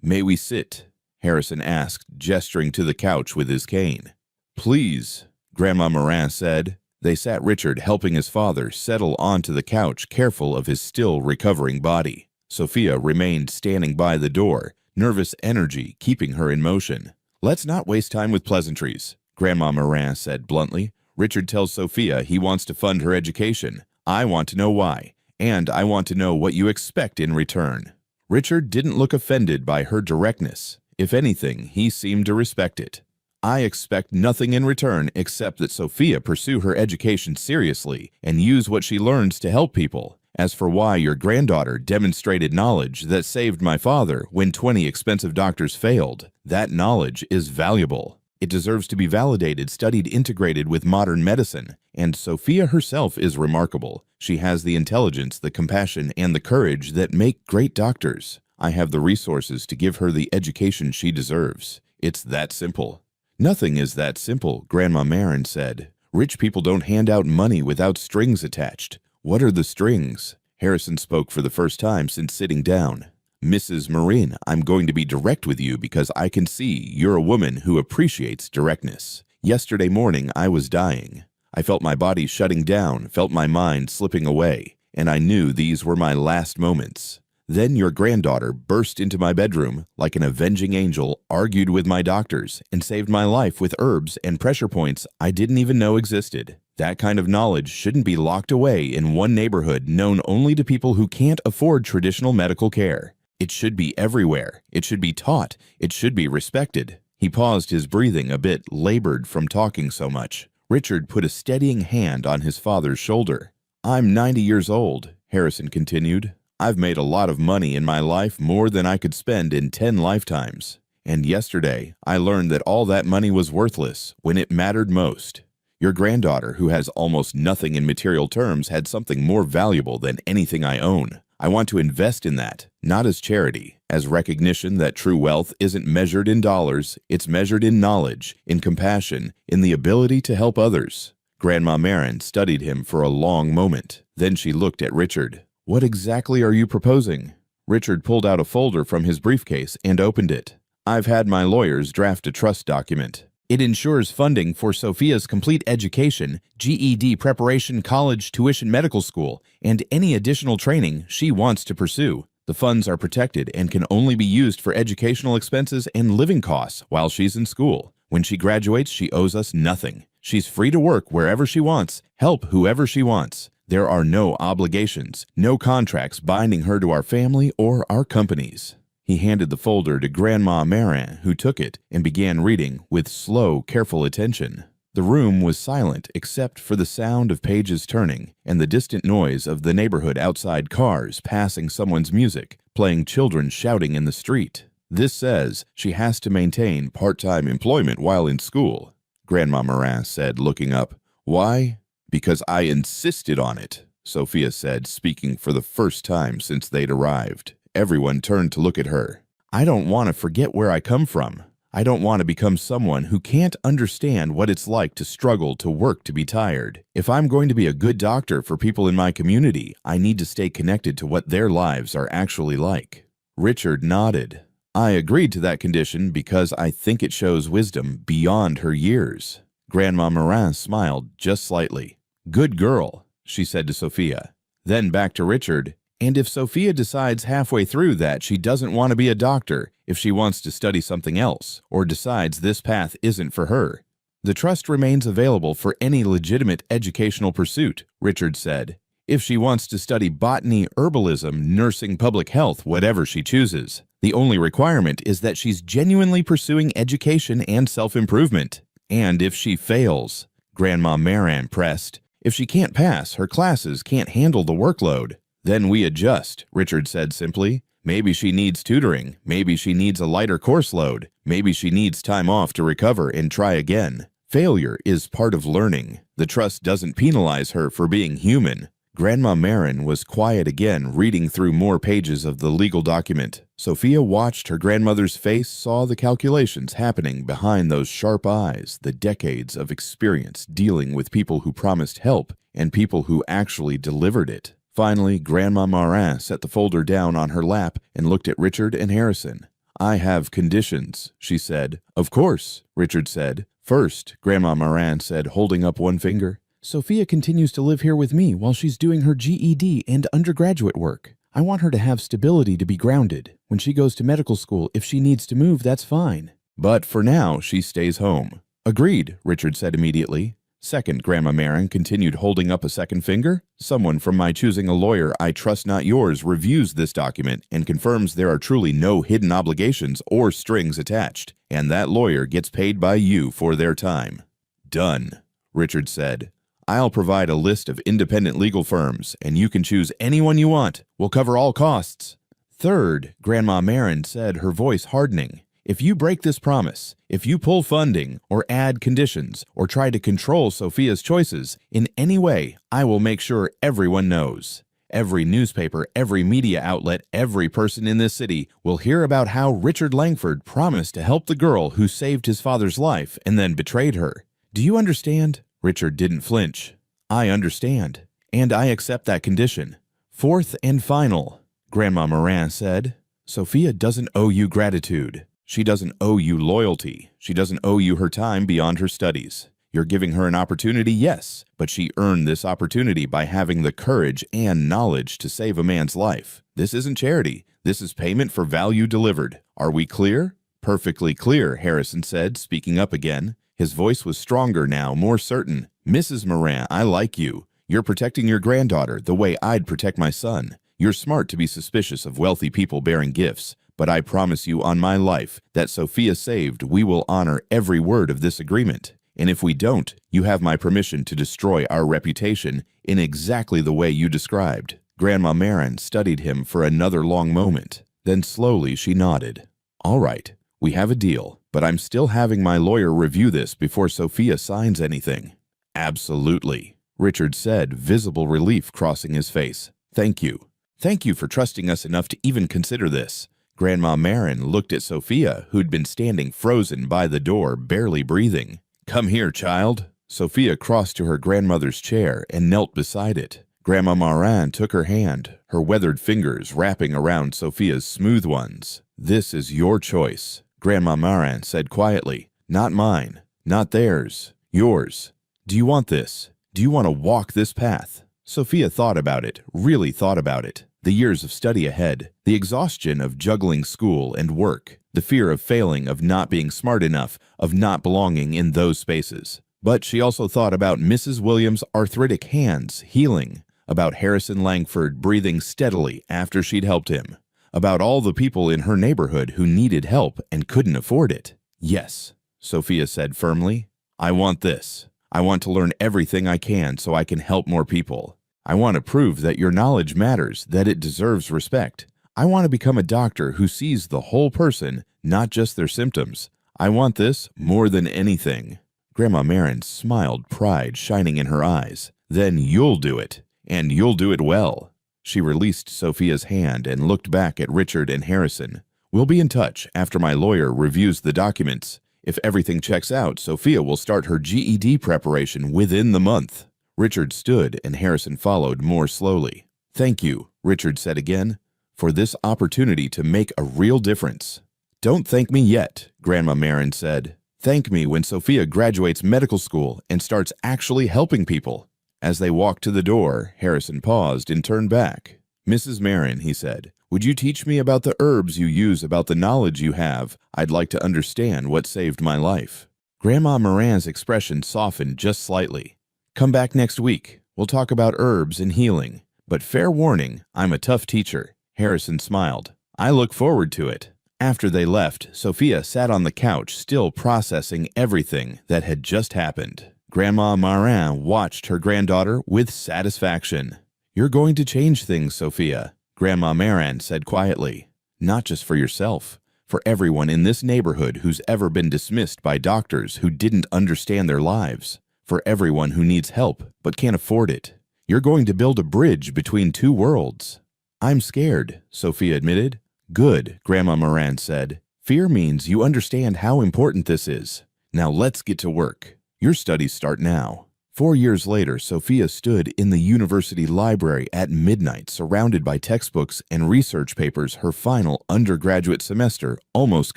"May we sit?" Harrison asked, gesturing to the couch with his cane. "Please," Grandma Morin said. They sat, Richard helping his father settle onto the couch, careful of his still recovering body. Sophia remained standing by the door, nervous energy keeping her in motion. "Let's not waste time with pleasantries," Grandma Morin said bluntly. "Richard tells Sophia he wants to fund her education. I want to know why, and I want to know what you expect in return." Richard didn't look offended by her directness. If anything, he seemed to respect it. "I expect nothing in return except that Sophia pursue her education seriously and use what she learns to help people. As for why your granddaughter demonstrated knowledge that saved my father when 20 expensive doctors failed, that knowledge is valuable. It deserves to be validated, studied, integrated with modern medicine. And Sophia herself is remarkable. She has the intelligence, the compassion, and the courage that make great doctors. I have the resources to give her the education she deserves. It's that simple." "Nothing is that simple," Grandma Marin said. "Rich people don't hand out money without strings attached." "What are the strings?" Harrison spoke for the first time since sitting down. "Mrs. Marin, I'm going to be direct with you because I can see you're a woman who appreciates directness. Yesterday morning, I was dying. I felt my body shutting down, felt my mind slipping away, and I knew these were my last moments. Then your granddaughter burst into my bedroom like an avenging angel, argued with my doctors, and saved my life with herbs and pressure points I didn't even know existed. That kind of knowledge shouldn't be locked away in one neighborhood known only to people who can't afford traditional medical care. It should be everywhere. It should be taught. It should be respected." He paused, his breathing a bit labored from talking so much. Richard put a steadying hand on his father's shoulder. "I'm 90 years old," Harrison continued. "I've made a lot of money in my life, more than I could spend in 10 lifetimes. And yesterday, I learned that all that money was worthless when it mattered most. Your granddaughter, who has almost nothing in material terms, had something more valuable than anything I own. I want to invest in that, not as charity, as recognition that true wealth isn't measured in dollars, it's measured in knowledge, in compassion, in the ability to help others. Grandma Marin studied him for a long moment. Then she looked at Richard. What exactly are you proposing? Richard pulled out a folder from his briefcase and opened it. I've had my lawyers draft a trust document. It ensures funding for Sophia's complete education, GED preparation, college, tuition, medical school, and any additional training she wants to pursue. The funds are protected and can only be used for educational expenses and living costs while she's in school. When she graduates, she owes us nothing. She's free to work wherever she wants, help whoever she wants. There are no obligations, no contracts binding her to our family or our companies. He handed the folder to Grandma Marin, who took it and began reading with slow, careful attention. The room was silent except for the sound of pages turning and the distant noise of the neighborhood outside, cars passing someone's music, playing, children shouting in the street. This says she has to maintain part-time employment while in school, Grandma Marin said, looking up. Why? Because I insisted on it, Sophia said, speaking for the first time since they'd arrived. Everyone turned to look at her. I don't want to forget where I come from. I don't want to become someone who can't understand what it's like to struggle, to work, to be tired. If I'm going to be a good doctor for people in my community, I need to stay connected to what their lives are actually like. Richard nodded. I agreed to that condition because I think it shows wisdom beyond her years. Grandma Marin smiled just slightly. Good girl, she said to Sophia. Then back to Richard. And if Sophia decides halfway through that she doesn't want to be a doctor, if she wants to study something else, or decides this path isn't for her, the trust remains available for any legitimate educational pursuit, Richard said. If she wants to study botany, herbalism, nursing, public health, whatever she chooses, the only requirement is that she's genuinely pursuing education and self-improvement. And if she fails, Grandma Marin pressed, if she can't pass, her classes can't handle the workload. Then we adjust, Richard said simply. Maybe she needs tutoring. Maybe she needs a lighter course load. Maybe she needs time off to recover and try again. Failure is part of learning. The trust doesn't penalize her for being human. Grandma Marin was quiet again, reading through more pages of the legal document. Sophia watched her grandmother's face, saw the calculations happening behind those sharp eyes, the decades of experience dealing with people who promised help and people who actually delivered it. Finally, Grandma Marin set the folder down on her lap and looked at Richard and Harrison. I have conditions, she said. Of course, Richard said. First, Grandma Marin said, holding up one finger, Sophia continues to live here with me while she's doing her GED and undergraduate work. I want her to have stability, to be grounded. When she goes to medical school, if she needs to move, that's fine. But for now, she stays home. Agreed, Richard said immediately. Second, Grandma Marin continued, holding up a second finger. Someone from my choosing a lawyer, I trust not yours, reviews this document and confirms there are truly no hidden obligations or strings attached, and that lawyer gets paid by you for their time. Done, Richard said. I'll provide a list of independent legal firms, and you can choose anyone you want. We'll cover all costs. Third, Grandma Marin said, her voice hardening. If you break this promise, if you pull funding or add conditions or try to control Sophia's choices in any way, I will make sure everyone knows. Every newspaper, every media outlet, every person in this city will hear about how Richard Langford promised to help the girl who saved his father's life and then betrayed her. Do you understand? Richard didn't flinch. I understand, and I accept that condition. Fourth and final, Grandma Marin said, Sophia doesn't owe you gratitude. She doesn't owe you loyalty. She doesn't owe you her time beyond her studies. You're giving her an opportunity, yes, but she earned this opportunity by having the courage and knowledge to save a man's life. This isn't charity. This is payment for value delivered. Are we clear? Perfectly clear, Harrison said, speaking up again. His voice was stronger now, more certain. Mrs. Marin, I like you. You're protecting your granddaughter the way I'd protect my son. You're smart to be suspicious of wealthy people bearing gifts. But I promise you on my life that Sophia saved, we will honor every word of this agreement. And if we don't, you have my permission to destroy our reputation in exactly the way you described. Grandma Marin studied him for another long moment. Then slowly she nodded. All right, we have a deal, but I'm still having my lawyer review this before Sophia signs anything. Absolutely, Richard said, visible relief crossing his face. Thank you. Thank you for trusting us enough to even consider this." Grandma Marin looked at Sophia, who'd been standing frozen by the door, barely breathing. "Come here, child." Sophia crossed to her grandmother's chair and knelt beside it. Grandma Marin took her hand, her weathered fingers wrapping around Sophia's smooth ones. "This is your choice," Grandma Marin said quietly. "Not mine, not theirs, yours. Do you want this? Do you want to walk this path?" Sophia thought about it, really thought about it. The years of study ahead, the exhaustion of juggling school and work, the fear of failing, of not being smart enough, of not belonging in those spaces. But she also thought about Mrs. Williams' arthritic hands healing, about Harrison Langford breathing steadily after she'd helped him, about all the people in her neighborhood who needed help and couldn't afford it. "Yes," Sophia said firmly. "I want this. I want to learn everything I can so I can help more people. I want to prove that your knowledge matters, that it deserves respect. I want to become a doctor who sees the whole person, not just their symptoms. I want this more than anything." Grandma Marin smiled, pride shining in her eyes. "Then you'll do it, and you'll do it well." She released Sophia's hand and looked back at Richard and Harrison. "We'll be in touch after my lawyer reviews the documents. If everything checks out, Sophia will start her GED preparation within the month." Richard stood and Harrison followed more slowly. "Thank you," Richard said again, "for this opportunity to make a real difference." "Don't thank me yet," Grandma Marin said. "Thank me when Sophia graduates medical school and starts actually helping people." As they walked to the door, Harrison paused and turned back. "Mrs. Marin," he said, "would you teach me about the herbs you use, about the knowledge you have? I'd like to understand what saved my life." Grandma Marin's expression softened just slightly. "Come back next week. We'll talk about herbs and healing. But fair warning, I'm a tough teacher." Harrison smiled. "I look forward to it." After they left, Sophia sat on the couch, still processing everything that had just happened. Grandma Marin watched her granddaughter with satisfaction. "You're going to change things, Sophia," Grandma Marin said quietly. "Not just for yourself, for everyone in this neighborhood who's ever been dismissed by doctors who didn't understand their lives. For everyone who needs help but can't afford it. You're going to build a bridge between two worlds." "I'm scared," Sophia admitted. "Good," Grandma Marin said. "Fear means you understand how important this is. Now let's get to work. Your studies start now." 4 years later, Sophia stood in the university library at midnight, surrounded by textbooks and research papers, her final undergraduate semester almost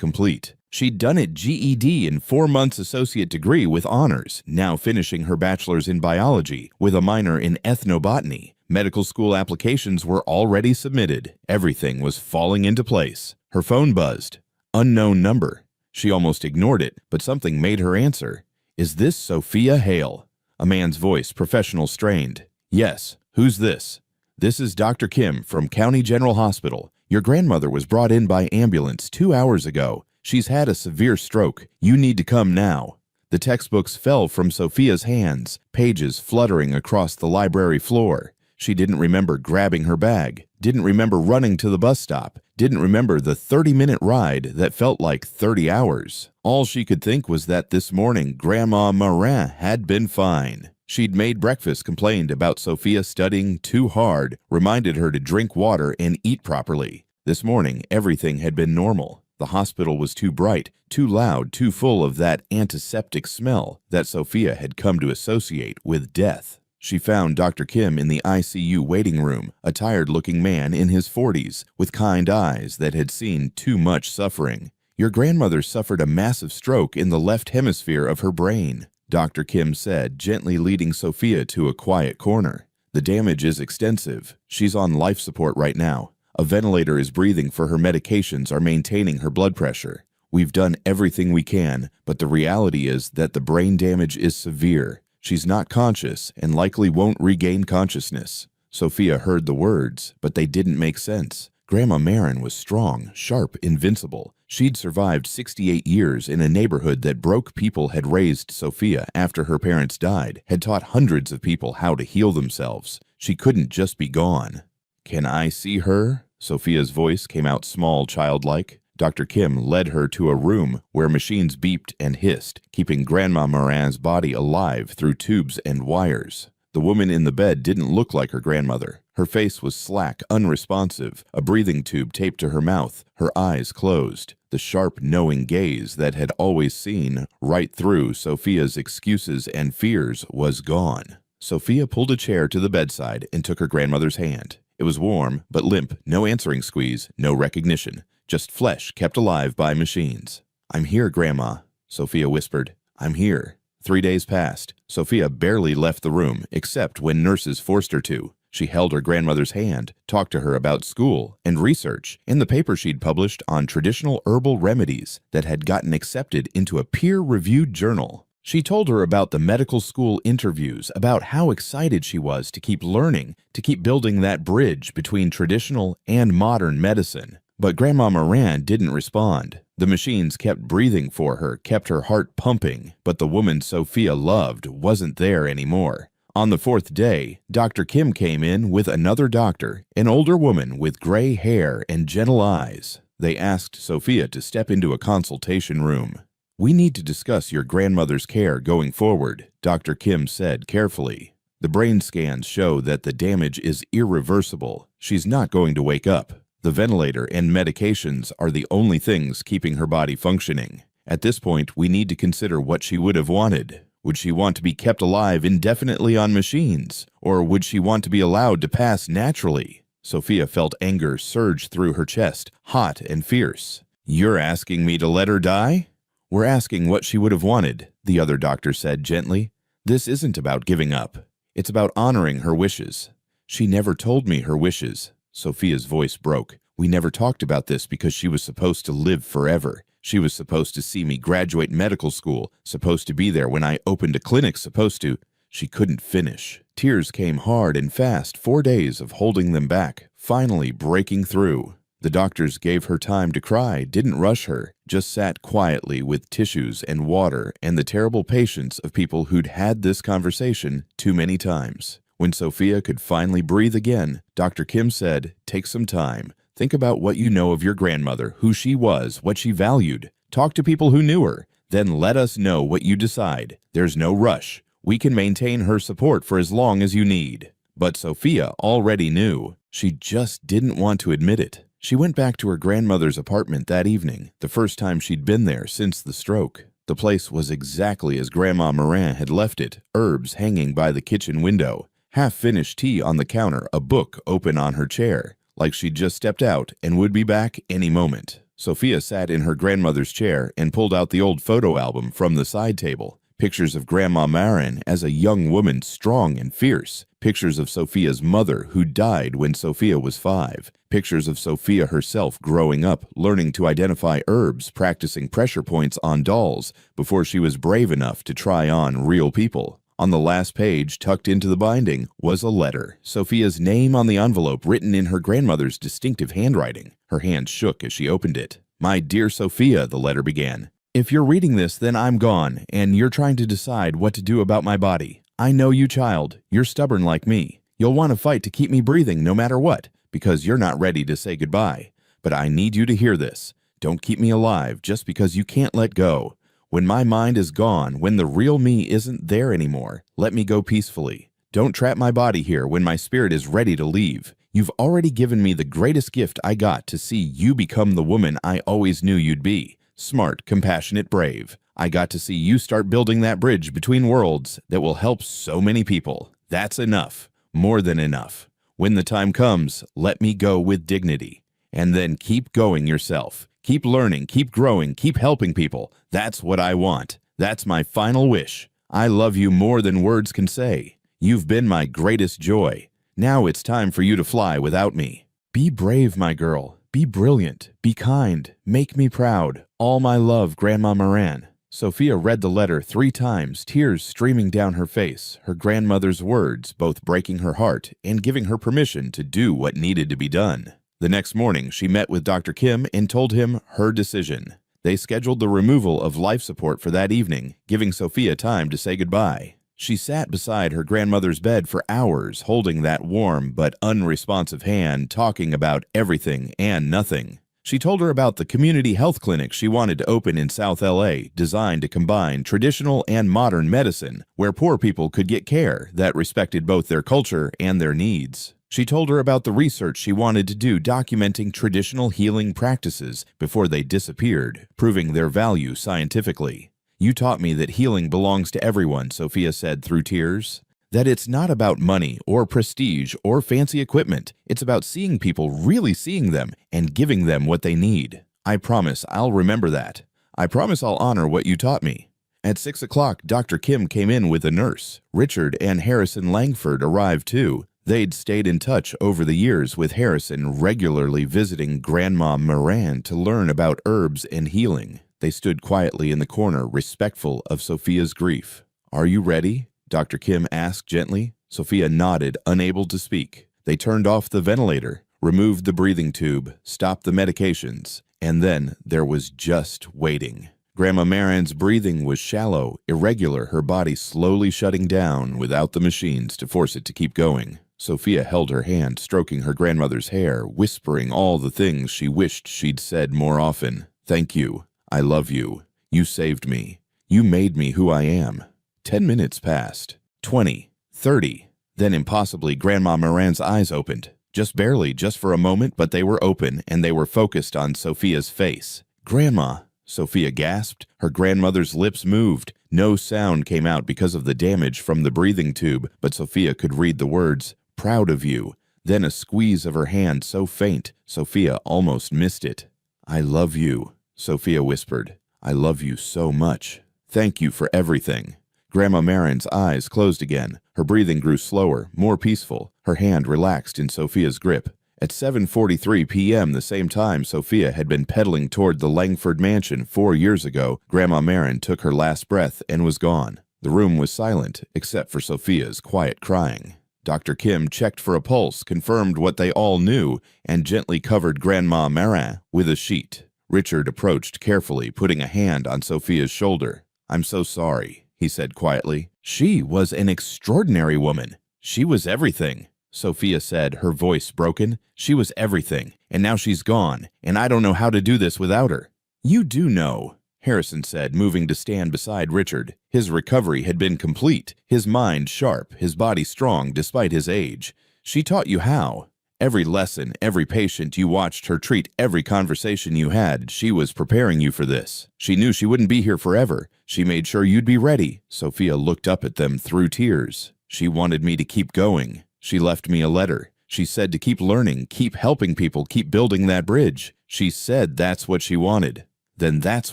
complete. She'd done it GED in 4 months associate degree with honors, now finishing her bachelor's in biology with a minor in ethnobotany. Medical school applications were already submitted. Everything was falling into place. Her phone buzzed. Unknown number. She almost ignored it, but something made her answer. "Is this Sophia Hale?" A man's voice, professional, strained. "Yes. Who's this?" "This is Dr. Kim from County General Hospital. Your grandmother was brought in by ambulance 2 hours ago. She's had a severe stroke. You need to come now." The textbooks fell from Sophia's hands, pages fluttering across the library floor. She didn't remember grabbing her bag, didn't remember running to the bus stop, didn't remember the 30-minute ride that felt like 30 hours. All she could think was that this morning Grandma Marin had been fine. She'd made breakfast, complained about Sophia studying too hard, reminded her to drink water and eat properly. This morning, everything had been normal. The hospital was too bright, too loud, too full of that antiseptic smell that Sophia had come to associate with death. She found Dr. Kim in the ICU waiting room, a tired-looking man in his 40s, with kind eyes that had seen too much suffering. "Your grandmother suffered a massive stroke in the left hemisphere of her brain," Dr. Kim said, gently leading Sophia to a quiet corner. "The damage is extensive. She's on life support right now. A ventilator is breathing for her medications are maintaining her blood pressure. We've done everything we can, but the reality is that the brain damage is severe. She's not conscious and likely won't regain consciousness." Sophia heard the words, but they didn't make sense. Grandma Marin was strong, sharp, invincible. She'd survived 68 years in a neighborhood that broke people had raised Sophia after her parents died, had taught hundreds of people how to heal themselves. She couldn't just be gone. "Can I see her?" Sophia's voice came out small, childlike. Dr. Kim led her to a room where machines beeped and hissed, keeping Grandma Marin's body alive through tubes and wires. The woman in the bed didn't look like her grandmother. Her face was slack, unresponsive, a breathing tube taped to her mouth, her eyes closed. The sharp, knowing gaze that had always seen right through Sophia's excuses and fears was gone. Sophia pulled a chair to the bedside and took her grandmother's hand. It was warm, but limp, no answering squeeze, no recognition, just flesh kept alive by machines. "I'm here, Grandma," Sophia whispered. "I'm here." 3 days passed. Sophia barely left the room, except when nurses forced her to. She held her grandmother's hand, talked to her about school and research and the paper she'd published on traditional herbal remedies that had gotten accepted into a peer-reviewed journal. She told her about the medical school interviews, about how excited she was to keep learning, to keep building that bridge between traditional and modern medicine. But Grandma Moran didn't respond. The machines kept breathing for her, kept her heart pumping, but the woman Sophia loved wasn't there anymore. On the 4th day, Dr. Kim came in with another doctor, an older woman with gray hair and gentle eyes. They asked Sophia to step into a consultation room. "We need to discuss your grandmother's care going forward," Dr. Kim said carefully. "The brain scans show that the damage is irreversible. She's not going to wake up. The ventilator and medications are the only things keeping her body functioning. At this point, we need to consider what she would have wanted. Would she want to be kept alive indefinitely on machines? Or would she want to be allowed to pass naturally?" Sophia felt anger surge through her chest, hot and fierce. "You're asking me to let her die?" "We're asking what she would have wanted," the other doctor said gently. "This isn't about giving up. It's about honoring her wishes." "She never told me her wishes." Sophia's voice broke. "We never talked about this because she was supposed to live forever. She was supposed to see me graduate medical school, supposed to be there when I opened a clinic, supposed to—" She couldn't finish. Tears came hard and fast, 4 days of holding them back, finally breaking through. The doctors gave her time to cry, didn't rush her, just sat quietly with tissues and water and the terrible patience of people who'd had this conversation too many times. When Sophia could finally breathe again, Dr. Kim said, "Take some time. Think about what you know of your grandmother, who she was, what she valued. Talk to people who knew her. Then let us know what you decide. There's no rush. We can maintain her support for as long as you need." But Sophia already knew. She just didn't want to admit it. She went back to her grandmother's apartment that evening, the first time she'd been there since the stroke. The place was exactly as Grandma Moran had left it, herbs hanging by the kitchen window, half-finished tea on the counter, a book open on her chair, like she'd just stepped out and would be back any moment. Sophia sat in her grandmother's chair and pulled out the old photo album from the side table. Pictures of Grandma Marin as a young woman, strong and fierce. Pictures of Sophia's mother, who died when Sophia was 5. Pictures of Sophia herself growing up, learning to identify herbs, practicing pressure points on dolls before she was brave enough to try on real people. On the last page, tucked into the binding, was a letter, Sophia's name on the envelope written in her grandmother's distinctive handwriting. Her hand shook as she opened it. "My dear Sophia," the letter began. "If you're reading this, then I'm gone, and you're trying to decide what to do about my body. I know you, child. You're stubborn like me. You'll want to fight to keep me breathing no matter what, because you're not ready to say goodbye. But I need you to hear this. Don't keep me alive just because you can't let go. When my mind is gone, when the real me isn't there anymore, let me go peacefully. Don't trap my body here when my spirit is ready to leave. You've already given me the greatest gift I got to see you become the woman I always knew you'd be. Smart, compassionate, brave. I got to see you start building that bridge between worlds that will help so many people. That's enough. More than enough. When the time comes, let me go with dignity. And then keep going yourself. Keep learning, keep growing, keep helping people. That's what I want. That's my final wish. I love you more than words can say. You've been my greatest joy. Now it's time for you to fly without me. Be brave, my girl. Be brilliant. Be kind. Make me proud. All my love, Grandma Moran." Sophia read the letter 3 times, tears streaming down her face, her grandmother's words both breaking her heart and giving her permission to do what needed to be done. The next morning, she met with Dr. Kim and told him her decision. They scheduled the removal of life support for that evening, giving Sophia time to say goodbye. She sat beside her grandmother's bed for hours, holding that warm but unresponsive hand, talking about everything and nothing. She told her about the community health clinic she wanted to open in South LA, designed to combine traditional and modern medicine, where poor people could get care that respected both their culture and their needs. She told her about the research she wanted to do documenting traditional healing practices before they disappeared, proving their value scientifically. "You taught me that healing belongs to everyone," Sophia said through tears. "That it's not about money or prestige or fancy equipment. It's about seeing people really seeing them and giving them what they need. I promise I'll remember that. I promise I'll honor what you taught me." At 6 o'clock, Dr. Kim came in with a nurse. Richard and Harrison Langford arrived too. They'd stayed in touch over the years, with Harrison regularly visiting Grandma Moran to learn about herbs and healing. They stood quietly in the corner, respectful of Sophia's grief. "Are you ready?" Dr. Kim asked gently. Sophia nodded, unable to speak. They turned off the ventilator, removed the breathing tube, stopped the medications, and then there was just waiting. Grandma Maran's breathing was shallow, irregular, her body slowly shutting down without the machines to force it to keep going. Sophia held her hand, stroking her grandmother's hair, whispering all the things she wished she'd said more often. "Thank you. I love you. You saved me. You made me who I am." 10 minutes passed. 20. 30. Then impossibly, Grandma Moran's eyes opened. Just barely, just for a moment, but they were open, and they were focused on Sophia's face. "Grandma," Sophia gasped. Her grandmother's lips moved. No sound came out because of the damage from the breathing tube, but Sophia could read the words, "Proud of you." Then a squeeze of her hand so faint, Sophia almost missed it. "I love you," Sophia whispered. "I love you so much. Thank you for everything." Grandma Maran's eyes closed again. Her breathing grew slower, more peaceful. Her hand relaxed in Sophia's grip. At 7:43 p.m., the same time Sophia had been pedaling toward the Langford mansion 4 years ago, Grandma Maran took her last breath and was gone. The room was silent, except for Sophia's quiet crying. Dr. Kim checked for a pulse, confirmed what they all knew, and gently covered Grandma Maran with a sheet. Richard approached carefully, putting a hand on Sophia's shoulder. "I'm so sorry," he said quietly. "She was an extraordinary woman. She was everything," Sophia said, her voice broken. "She was everything, and now she's gone, and I don't know how to do this without her." "You do know," Harrison said, moving to stand beside Richard. His recovery had been complete, his mind sharp, his body strong despite his age. "She taught you how. Every lesson, every patient you watched her treat, every conversation you had, she was preparing you for this. She knew she wouldn't be here forever. She made sure you'd be ready." Sophia looked up at them through tears. "She wanted me to keep going. She left me a letter. She said to keep learning, keep helping people, keep building that bridge. She said that's what she wanted." "Then that's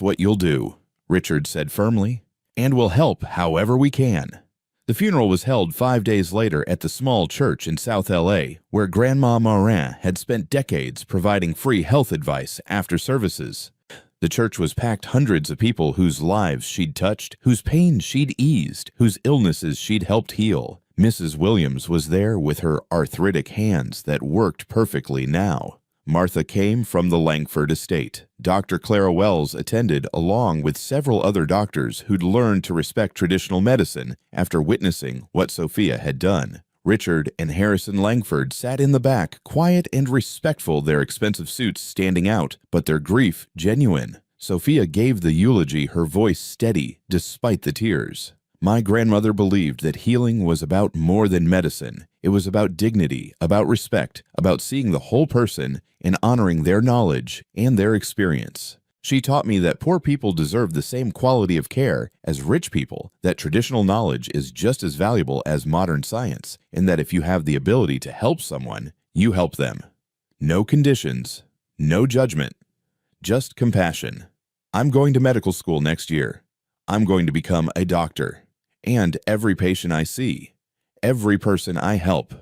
what you'll do," Richard said firmly. "And we'll help however we can." The funeral was held 5 days later at the small church in South LA, where Grandma Moran had spent decades providing free health advice after services. The church was packed, hundreds of people whose lives she'd touched, whose pain she'd eased, whose illnesses she'd helped heal. Mrs. Williams was there with her arthritic hands that worked perfectly now. Martha came from the Langford estate. Dr. Clara Wells attended, along with several other doctors who'd learned to respect traditional medicine after witnessing what Sophia had done. Richard and Harrison Langford sat in the back, quiet and respectful, their expensive suits standing out, but their grief genuine. Sophia gave the eulogy, her voice steady despite the tears. "My grandmother believed that healing was about more than medicine. It was about dignity, about respect, about seeing the whole person and honoring their knowledge and their experience. She taught me that poor people deserve the same quality of care as rich people, that traditional knowledge is just as valuable as modern science, and that if you have the ability to help someone, you help them. No conditions, no judgment, just compassion. I'm going to medical school next year. I'm going to become a doctor. And every patient I see, every person I help,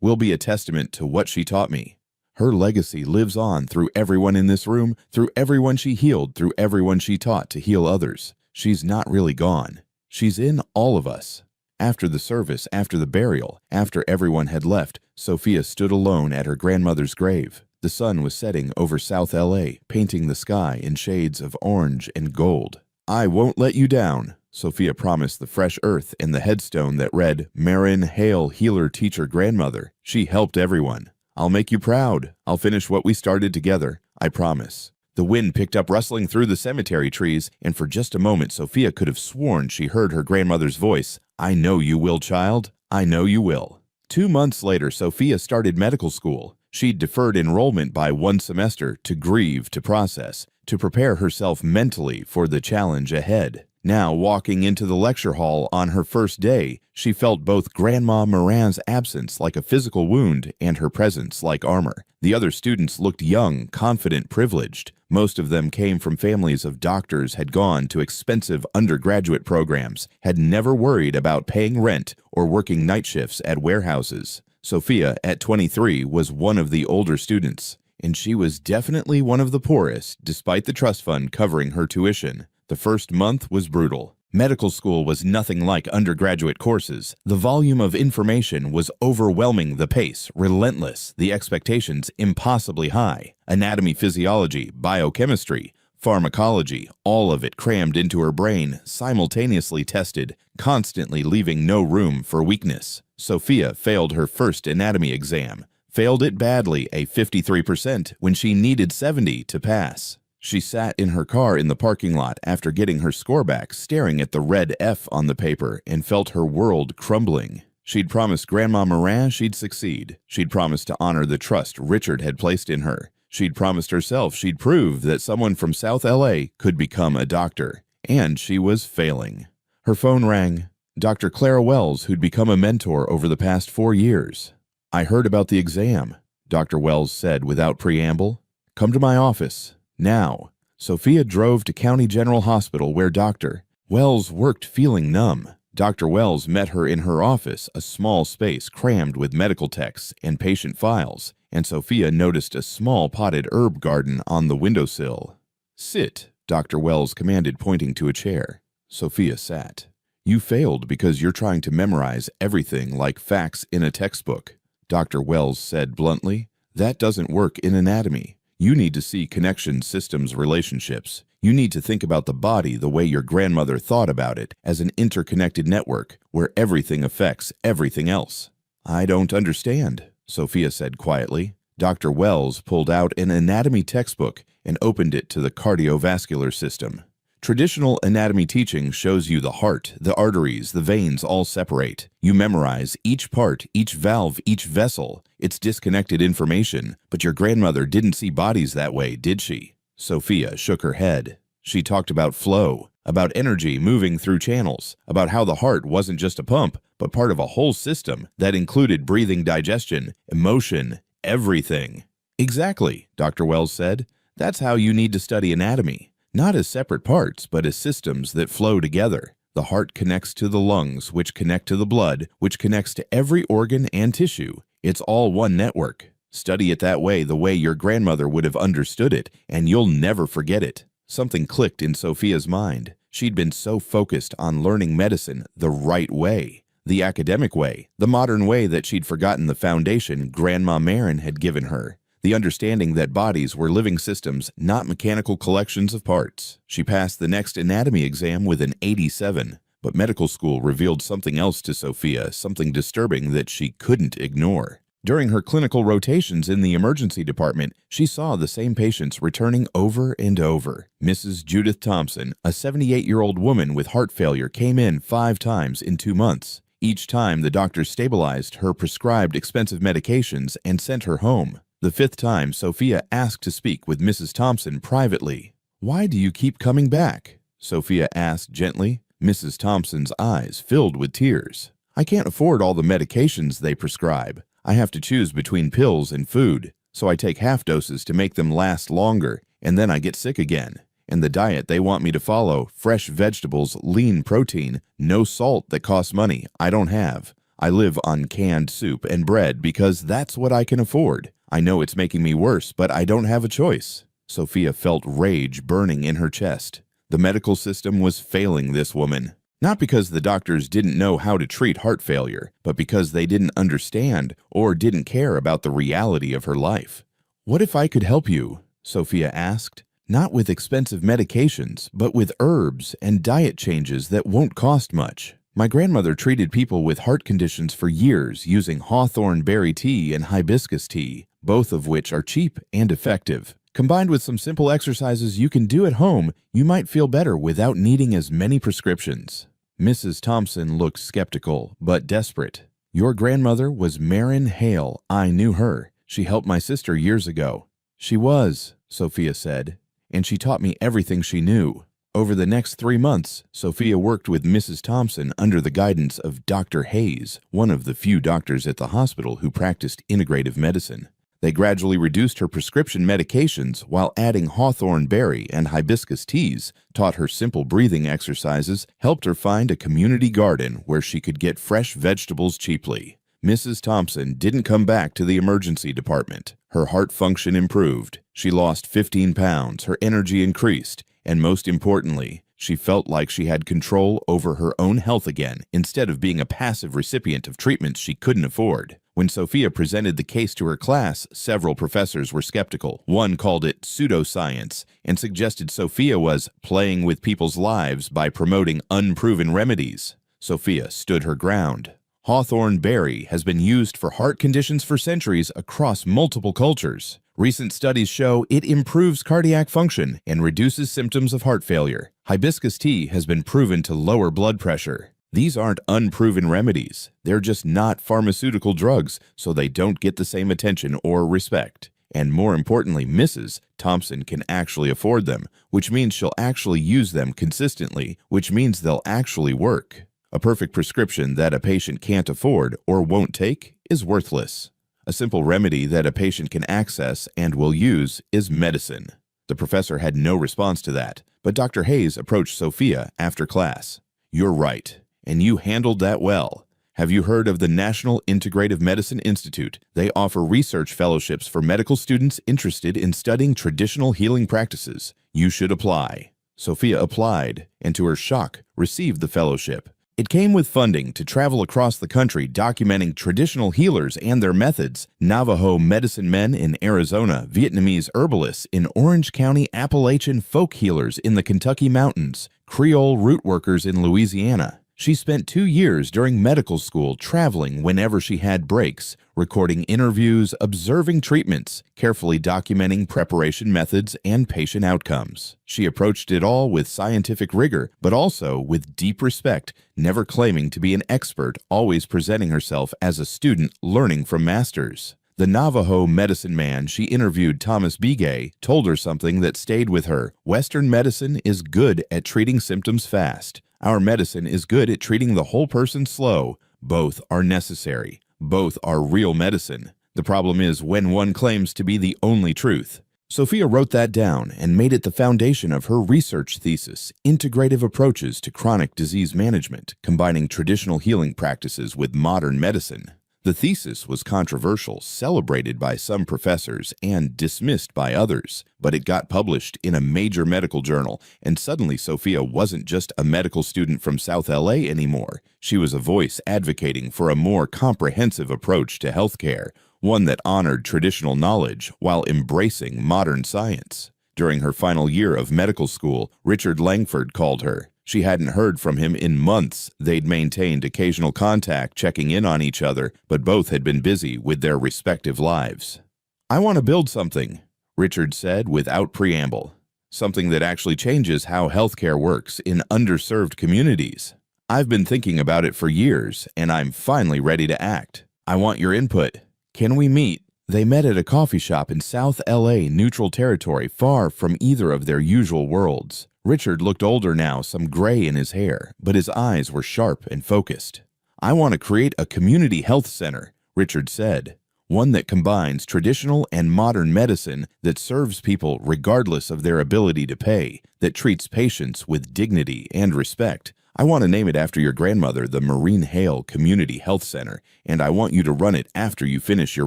will be a testament to what she taught me. Her legacy lives on through everyone in this room, through everyone she healed, through everyone she taught to heal others. She's not really gone. She's in all of us." After the service, after the burial, after everyone had left, Sophia stood alone at her grandmother's grave. The sun was setting over South LA, painting the sky in shades of orange and gold. "I won't let you down," Sophia promised the fresh earth and the headstone that read, "Marin Hale, Healer, Teacher, Grandmother. She helped everyone. I'll make you proud. I'll finish what we started together. I promise." The wind picked up, rustling through the cemetery trees, and for just a moment Sophia could have sworn she heard her grandmother's voice. "I know you will, child. I know you will." 2 months later, Sophia started medical school. She'd deferred enrollment by 1 semester to grieve, to process, to prepare herself mentally for the challenge ahead. Now, walking into the lecture hall on her first day, she felt both Grandma Morin's absence like a physical wound and her presence like armor. The other students looked young, confident, privileged. Most of them came from families of doctors, had gone to expensive undergraduate programs, had never worried about paying rent or working night shifts at warehouses. Sophia, at 23, was one of the older students, and she was definitely one of the poorest, despite the trust fund covering her tuition. The first month was brutal. Medical school was nothing like undergraduate courses. The volume of information was overwhelming, the pace relentless, the expectations impossibly high. Anatomy, physiology, biochemistry, pharmacology, all of it crammed into her brain, simultaneously tested, constantly leaving no room for weakness. Sophia failed her first anatomy exam, failed it badly, a 53%, when she needed 70 to pass. She sat in her car in the parking lot after getting her score back, staring at the red F on the paper, and felt her world crumbling. She'd promised Grandma Morin she'd succeed. She'd promised to honor the trust Richard had placed in her. She'd promised herself she'd prove that someone from South LA could become a doctor. And she was failing. Her phone rang. Dr. Clara Wells, who'd become a mentor over the past 4 years. "I heard about the exam," Dr. Wells said without preamble. "Come to my office. Now." Sophia drove to County General Hospital where Dr. Wells worked, feeling numb. Dr. Wells met her in her office, a small space crammed with medical texts and patient files, and Sophia noticed a small potted herb garden on the windowsill. "Sit," Dr. Wells commanded, pointing to a chair. Sophia sat. "You failed because you're trying to memorize everything like facts in a textbook," Dr. Wells said bluntly. "That doesn't work in anatomy. You need to see connections, systems, relationships. You need to think about the body the way your grandmother thought about it, as an interconnected network where everything affects everything else." "I don't understand," Sophia said quietly. Dr. Wells pulled out an anatomy textbook and opened it to the cardiovascular system. "Traditional anatomy teaching shows you the heart, the arteries, the veins all separate. You memorize each part, each valve, each vessel. It's disconnected information, but your grandmother didn't see bodies that way, did she?" Sophia shook her head. She talked about flow, about energy moving through channels, about how the heart wasn't just a pump, but part of a whole system that included breathing, digestion, emotion, everything. "Exactly," Dr. Wells said. "That's how you need to study anatomy. Not as separate parts, but as systems that flow together. The heart connects to the lungs, which connect to the blood, which connects to every organ and tissue. It's all one network. Study it that way, the way your grandmother would have understood it, and you'll never forget it." Something clicked in Sophia's mind. She'd been so focused on learning medicine the right way, the academic way, the modern way, that she'd forgotten the foundation Grandma Morin had given her. The understanding that bodies were living systems, not mechanical collections of parts. She passed the next anatomy exam with an 87, but medical school revealed something else to Sophia, something disturbing that she couldn't ignore. During her clinical rotations in the emergency department, she saw the same patients returning over and over. Mrs. Judith Thompson, a 78-year-old woman with heart failure, came in 5 times in 2 months. Each time, the doctor stabilized her prescribed expensive medications and sent her home. The 5th time, Sophia asked to speak with Mrs. Thompson privately. "Why do you keep coming back?" Sophia asked gently. Mrs. Thompson's eyes filled with tears. "I can't afford all the medications they prescribe. I have to choose between pills and food, so I take half doses to make them last longer, and then I get sick again. And the diet they want me to follow, fresh vegetables, lean protein, no salt that costs money, I don't have. I live on canned soup and bread because that's what I can afford. I know it's making me worse, but I don't have a choice." Sophia felt rage burning in her chest. The medical system was failing this woman. Not because the doctors didn't know how to treat heart failure, but because they didn't understand or didn't care about the reality of her life. "What if I could help you?" Sophia asked. "Not with expensive medications, but with herbs and diet changes that won't cost much. My grandmother treated people with heart conditions for years using hawthorn berry tea and hibiscus tea, both of which are cheap and effective. Combined with some simple exercises you can do at home, you might feel better without needing as many prescriptions." Mrs. Thompson looked skeptical, but desperate. Your grandmother was Marin Hale. I knew her. She helped my sister years ago. She was, Sophia said, and she taught me everything she knew. Over the next 3 months, Sophia worked with Mrs. Thompson under the guidance of Dr. Hayes, one of the few doctors at the hospital who practiced integrative medicine. They gradually reduced her prescription medications while adding hawthorn berry and hibiscus teas, taught her simple breathing exercises, helped her find a community garden where she could get fresh vegetables cheaply. Mrs. Thompson didn't come back to the emergency department. Her heart function improved. She lost 15 pounds, her energy increased, and most importantly, she felt like she had control over her own health again instead of being a passive recipient of treatments she couldn't afford. When Sophia presented the case to her class, several professors were skeptical. One called it pseudoscience and suggested Sophia was playing with people's lives by promoting unproven remedies. Sophia stood her ground. Hawthorn berry has been used for heart conditions for centuries across multiple cultures. Recent studies show it improves cardiac function and reduces symptoms of heart failure. Hibiscus tea has been proven to lower blood pressure. These aren't unproven remedies. They're just not pharmaceutical drugs, so they don't get the same attention or respect. And more importantly, Mrs. Thompson can actually afford them, which means she'll actually use them consistently, which means they'll actually work. A perfect prescription that a patient can't afford or won't take is worthless. A simple remedy that a patient can access and will use is medicine. The professor had no response to that, but Dr. Hayes approached Sophia after class. You're right, and you handled that well. Have you heard of the National Integrative Medicine Institute? They offer research fellowships for medical students interested in studying traditional healing practices. You should apply. Sophia applied, and to her shock, received the fellowship. It came with funding to travel across the country documenting traditional healers and their methods, Navajo medicine men in Arizona, Vietnamese herbalists in Orange County, Appalachian folk healers in the Kentucky mountains, Creole root workers in Louisiana. She spent 2 years during medical school traveling whenever she had breaks, recording interviews, observing treatments, carefully documenting preparation methods and patient outcomes. She approached it all with scientific rigor, but also with deep respect, never claiming to be an expert, always presenting herself as a student learning from masters. The Navajo medicine man she interviewed, Thomas Begay, told her something that stayed with her. Western medicine is good at treating symptoms fast. Our medicine is good at treating the whole person slow. Both are necessary. Both are real medicine. The problem is when one claims to be the only truth. Sophia wrote that down and made it the foundation of her research thesis, Integrative Approaches to Chronic Disease Management, combining traditional healing practices with modern medicine. The thesis was controversial, celebrated by some professors and dismissed by others, but it got published in a major medical journal, and suddenly Sophia wasn't just a medical student from South LA anymore. She was a voice advocating for a more comprehensive approach to healthcare, one that honored traditional knowledge while embracing modern science. During her final year of medical school, Richard Langford called her. She hadn't heard from him in months. They'd maintained occasional contact, checking in on each other, but both had been busy with their respective lives. I want to build something, Richard said without preamble. Something that actually changes how healthcare works in underserved communities. I've been thinking about it for years, and I'm finally ready to act. I want your input. Can we meet? They met at a coffee shop in South LA, neutral territory, far from either of their usual worlds. Richard looked older now, some gray in his hair, but his eyes were sharp and focused. I want to create a community health center, Richard said. One that combines traditional and modern medicine, that serves people regardless of their ability to pay, that treats patients with dignity and respect. I want to name it after your grandmother, the Marin Hale Community Health Center, and I want you to run it after you finish your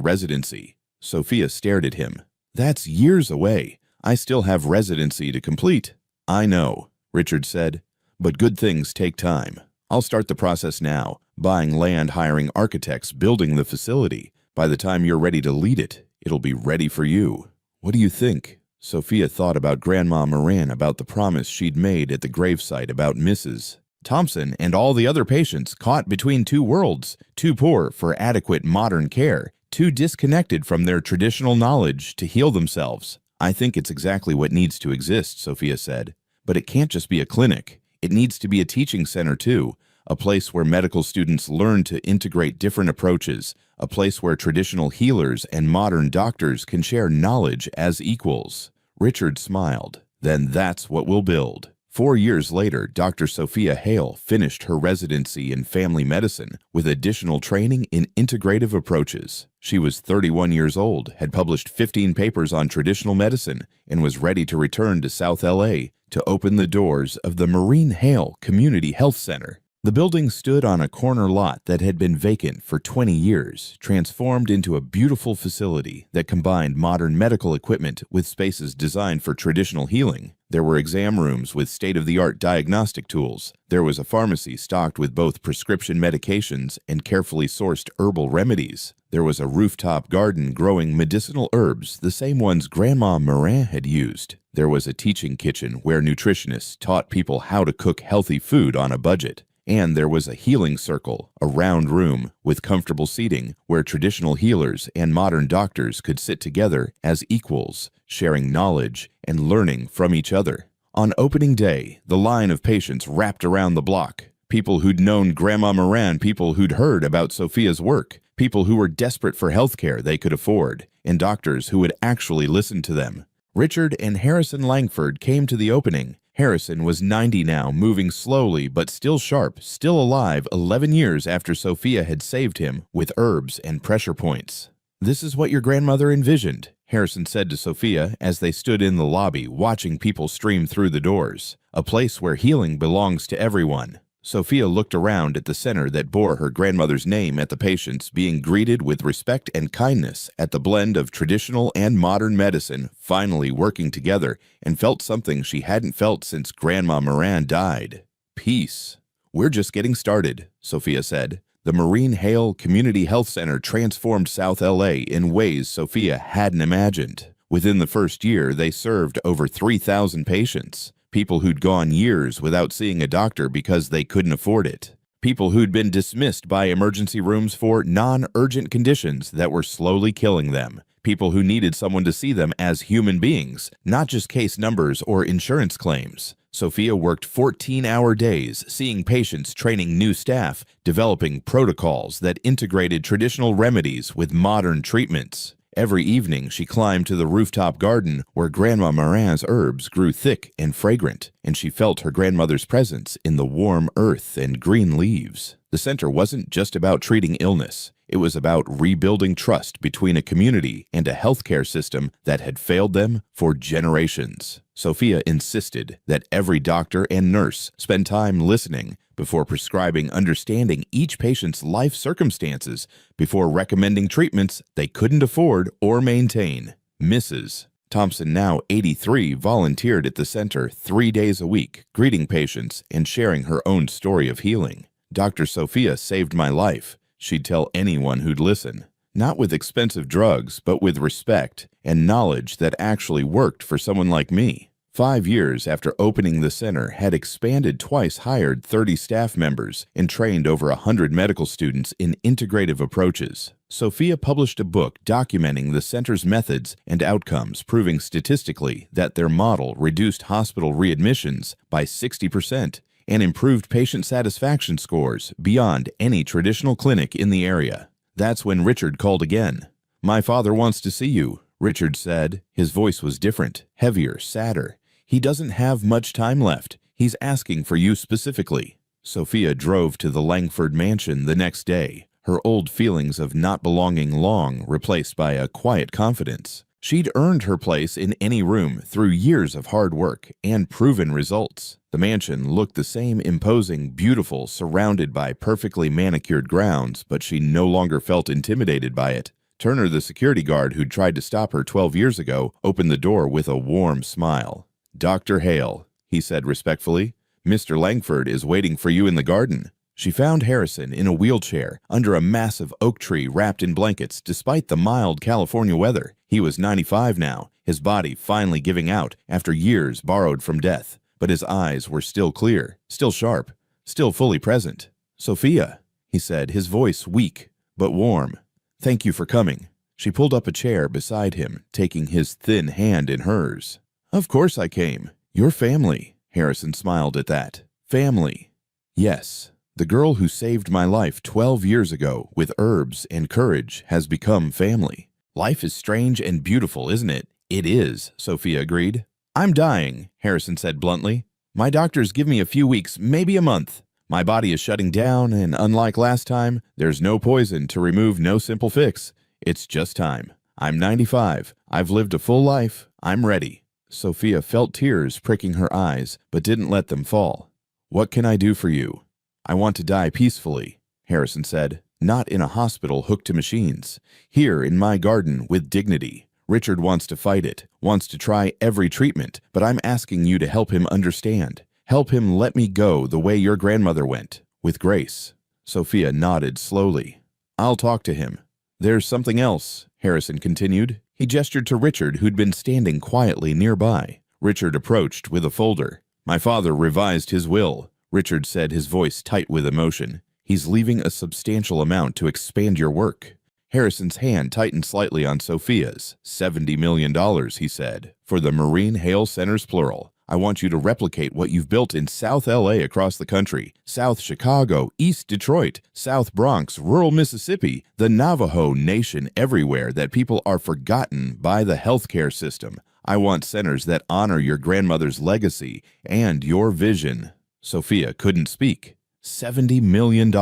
residency. Sophia stared at him. That's years away. I still have residency to complete. I know, Richard said, but good things take time. I'll start the process now, buying land, hiring architects, building the facility. By the time you're ready to lead it, it'll be ready for you. What do you think? Sophia thought about Grandma Moran, about the promise she'd made at the gravesite, about Mrs. Thompson and all the other patients caught between two worlds, too poor for adequate modern care, too disconnected from their traditional knowledge to heal themselves. I think it's exactly what needs to exist, Sophia said. But it can't just be a clinic. It needs to be a teaching center too, a place where medical students learn to integrate different approaches, a place where traditional healers and modern doctors can share knowledge as equals. Richard smiled. Then that's what we'll build. 4 years later, Dr. Sophia Hale finished her residency in family medicine with additional training in integrative approaches. She was 31 years old, had published 15 papers on traditional medicine, and was ready to return to South LA to open the doors of the Maureen Hale Community Health Center. The building stood on a corner lot that had been vacant for 20 years, transformed into a beautiful facility that combined modern medical equipment with spaces designed for traditional healing. There were exam rooms with state-of-the-art diagnostic tools. There was a pharmacy stocked with both prescription medications and carefully sourced herbal remedies. There was a rooftop garden growing medicinal herbs, the same ones Grandma Morin had used. There was a teaching kitchen where nutritionists taught people how to cook healthy food on a budget. And there was a healing circle, a round room with comfortable seating where traditional healers and modern doctors could sit together as equals, sharing knowledge and learning from each other. On opening day, the line of patients wrapped around the block. People who'd known Grandma Moran, people who'd heard about Sophia's work, people who were desperate for health care they could afford, and doctors who would actually listen to them. Richard and Harrison Langford came to the opening. Harrison was 90 now, moving slowly but still sharp, still alive 11 years after Sophia had saved him with herbs and pressure points. "This is what your grandmother envisioned," Harrison said to Sophia as they stood in the lobby watching people stream through the doors. "A place where healing belongs to everyone." Sophia looked around at the center that bore her grandmother's name at the patients being greeted with respect and kindness at the blend of traditional and modern medicine finally working together, and felt something she hadn't felt since Grandma Moran died. Peace. "We're just getting started," Sophia said. The Maureen Hale Community Health Center transformed South LA in ways Sophia hadn't imagined. Within the first year, they served over 3,000 patients. People who'd gone years without seeing a doctor because they couldn't afford it. People who'd been dismissed by emergency rooms for non-urgent conditions that were slowly killing them. People who needed someone to see them as human beings, not just case numbers or insurance claims. Sophia worked 14-hour days, seeing patients, training new staff, developing protocols that integrated traditional remedies with modern treatments. Every evening, she climbed to the rooftop garden where Grandma Morin's herbs grew thick and fragrant, and she felt her grandmother's presence in the warm earth and green leaves. The center wasn't just about treating illness. It was about rebuilding trust between a community and a healthcare system that had failed them for generations. Sophia insisted that every doctor and nurse spend time listening before prescribing, understanding each patient's life circumstances, before recommending treatments they couldn't afford or maintain. Mrs. Thompson, now 83, volunteered at the center 3 days a week, greeting patients and sharing her own story of healing. "Dr. Sophia saved my life," she'd tell anyone who'd listen. Not with expensive drugs, but with respect and knowledge that actually worked for someone like me. 5 years after opening the center, had expanded twice, hired 30 staff members, and trained over 100 medical students in integrative approaches. Sophia published a book documenting the center's methods and outcomes, proving statistically that their model reduced hospital readmissions by 60% and improved patient satisfaction scores beyond any traditional clinic in the area. That's when Richard called again. "My father wants to see you," Richard said. His voice was different, heavier, sadder. "He doesn't have much time left. He's asking for you specifically." Sophia drove to the Langford mansion the next day, her old feelings of not belonging long replaced by a quiet confidence. She'd earned her place in any room through years of hard work and proven results. The mansion looked the same, imposing, beautiful, surrounded by perfectly manicured grounds, but she no longer felt intimidated by it. Turner, the security guard who'd tried to stop her 12 years ago, opened the door with a warm smile. "Dr. Hale," he said respectfully, "Mr. Langford is waiting for you in the garden." She found Harrison in a wheelchair under a massive oak tree wrapped in blankets despite the mild California weather. He was 95 now, his body finally giving out after years borrowed from death. But his eyes were still clear, still sharp, still fully present. "Sophia," he said, his voice weak but warm. "Thank you for coming." She pulled up a chair beside him, taking his thin hand in hers. "Of course I came. Your family." Harrison smiled at that. "Family." "Yes." The girl who saved my life 12 years ago with herbs and courage has become family. Life is strange and beautiful, isn't it? It is, Sophia agreed. I'm dying, Harrison said bluntly. My doctors give me a few weeks, maybe a month. My body is shutting down, and unlike last time, there's no poison to remove, no simple fix. It's just time. I'm 95. I've lived a full life. I'm ready. Sophia felt tears pricking her eyes, but didn't let them fall. What can I do for you? I want to die peacefully, Harrison said. Not in a hospital hooked to machines. Here in my garden with dignity. Richard wants to fight it, wants to try every treatment, but I'm asking you to help him understand. Help him let me go the way your grandmother went, with grace. Sophia nodded slowly. I'll talk to him. There's something else, Harrison continued. He gestured to Richard, who'd been standing quietly nearby. Richard approached with a folder. My father revised his will, Richard said, his voice tight with emotion. He's leaving a substantial amount to expand your work. Harrison's hand tightened slightly on Sophia's. $70 million, he said, for the Marine Hale Centers plural. I want you to replicate what you've built in South LA across the country, South Chicago, East Detroit, South Bronx, rural Mississippi, the Navajo Nation, everywhere that people are forgotten by the healthcare system. I want centers that honor your grandmother's legacy and your vision. Sophia couldn't speak. $70 million,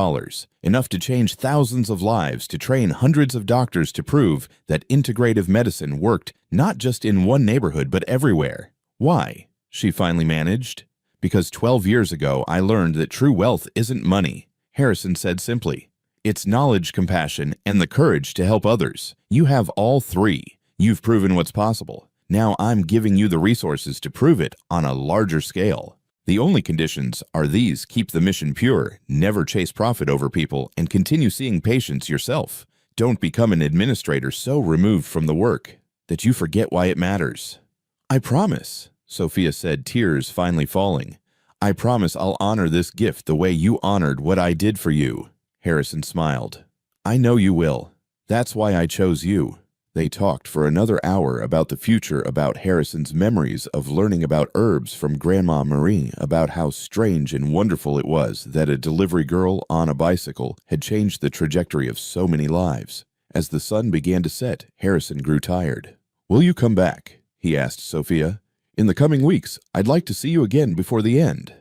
enough to change thousands of lives, to train hundreds of doctors to prove that integrative medicine worked not just in one neighborhood but everywhere. Why? She finally managed. Because 12 years ago I learned that true wealth isn't money, Harrison said simply. It's knowledge, compassion, and the courage to help others. You have all three. You've proven what's possible. Now I'm giving you the resources to prove it on a larger scale. The only conditions are these: keep the mission pure, never chase profit over people, and continue seeing patients yourself. Don't become an administrator so removed from the work that you forget why it matters. I promise, Sophia said, tears finally falling. I promise I'll honor this gift the way you honored what I did for you. Harrison smiled. I know you will. That's why I chose you. They talked for another hour about the future, about Harrison's memories of learning about herbs from Grandma Marie, about how strange and wonderful it was that a delivery girl on a bicycle had changed the trajectory of so many lives. As the sun began to set, Harrison grew tired. Will you come back? He asked Sophia. In the coming weeks, I'd like to see you again before the end.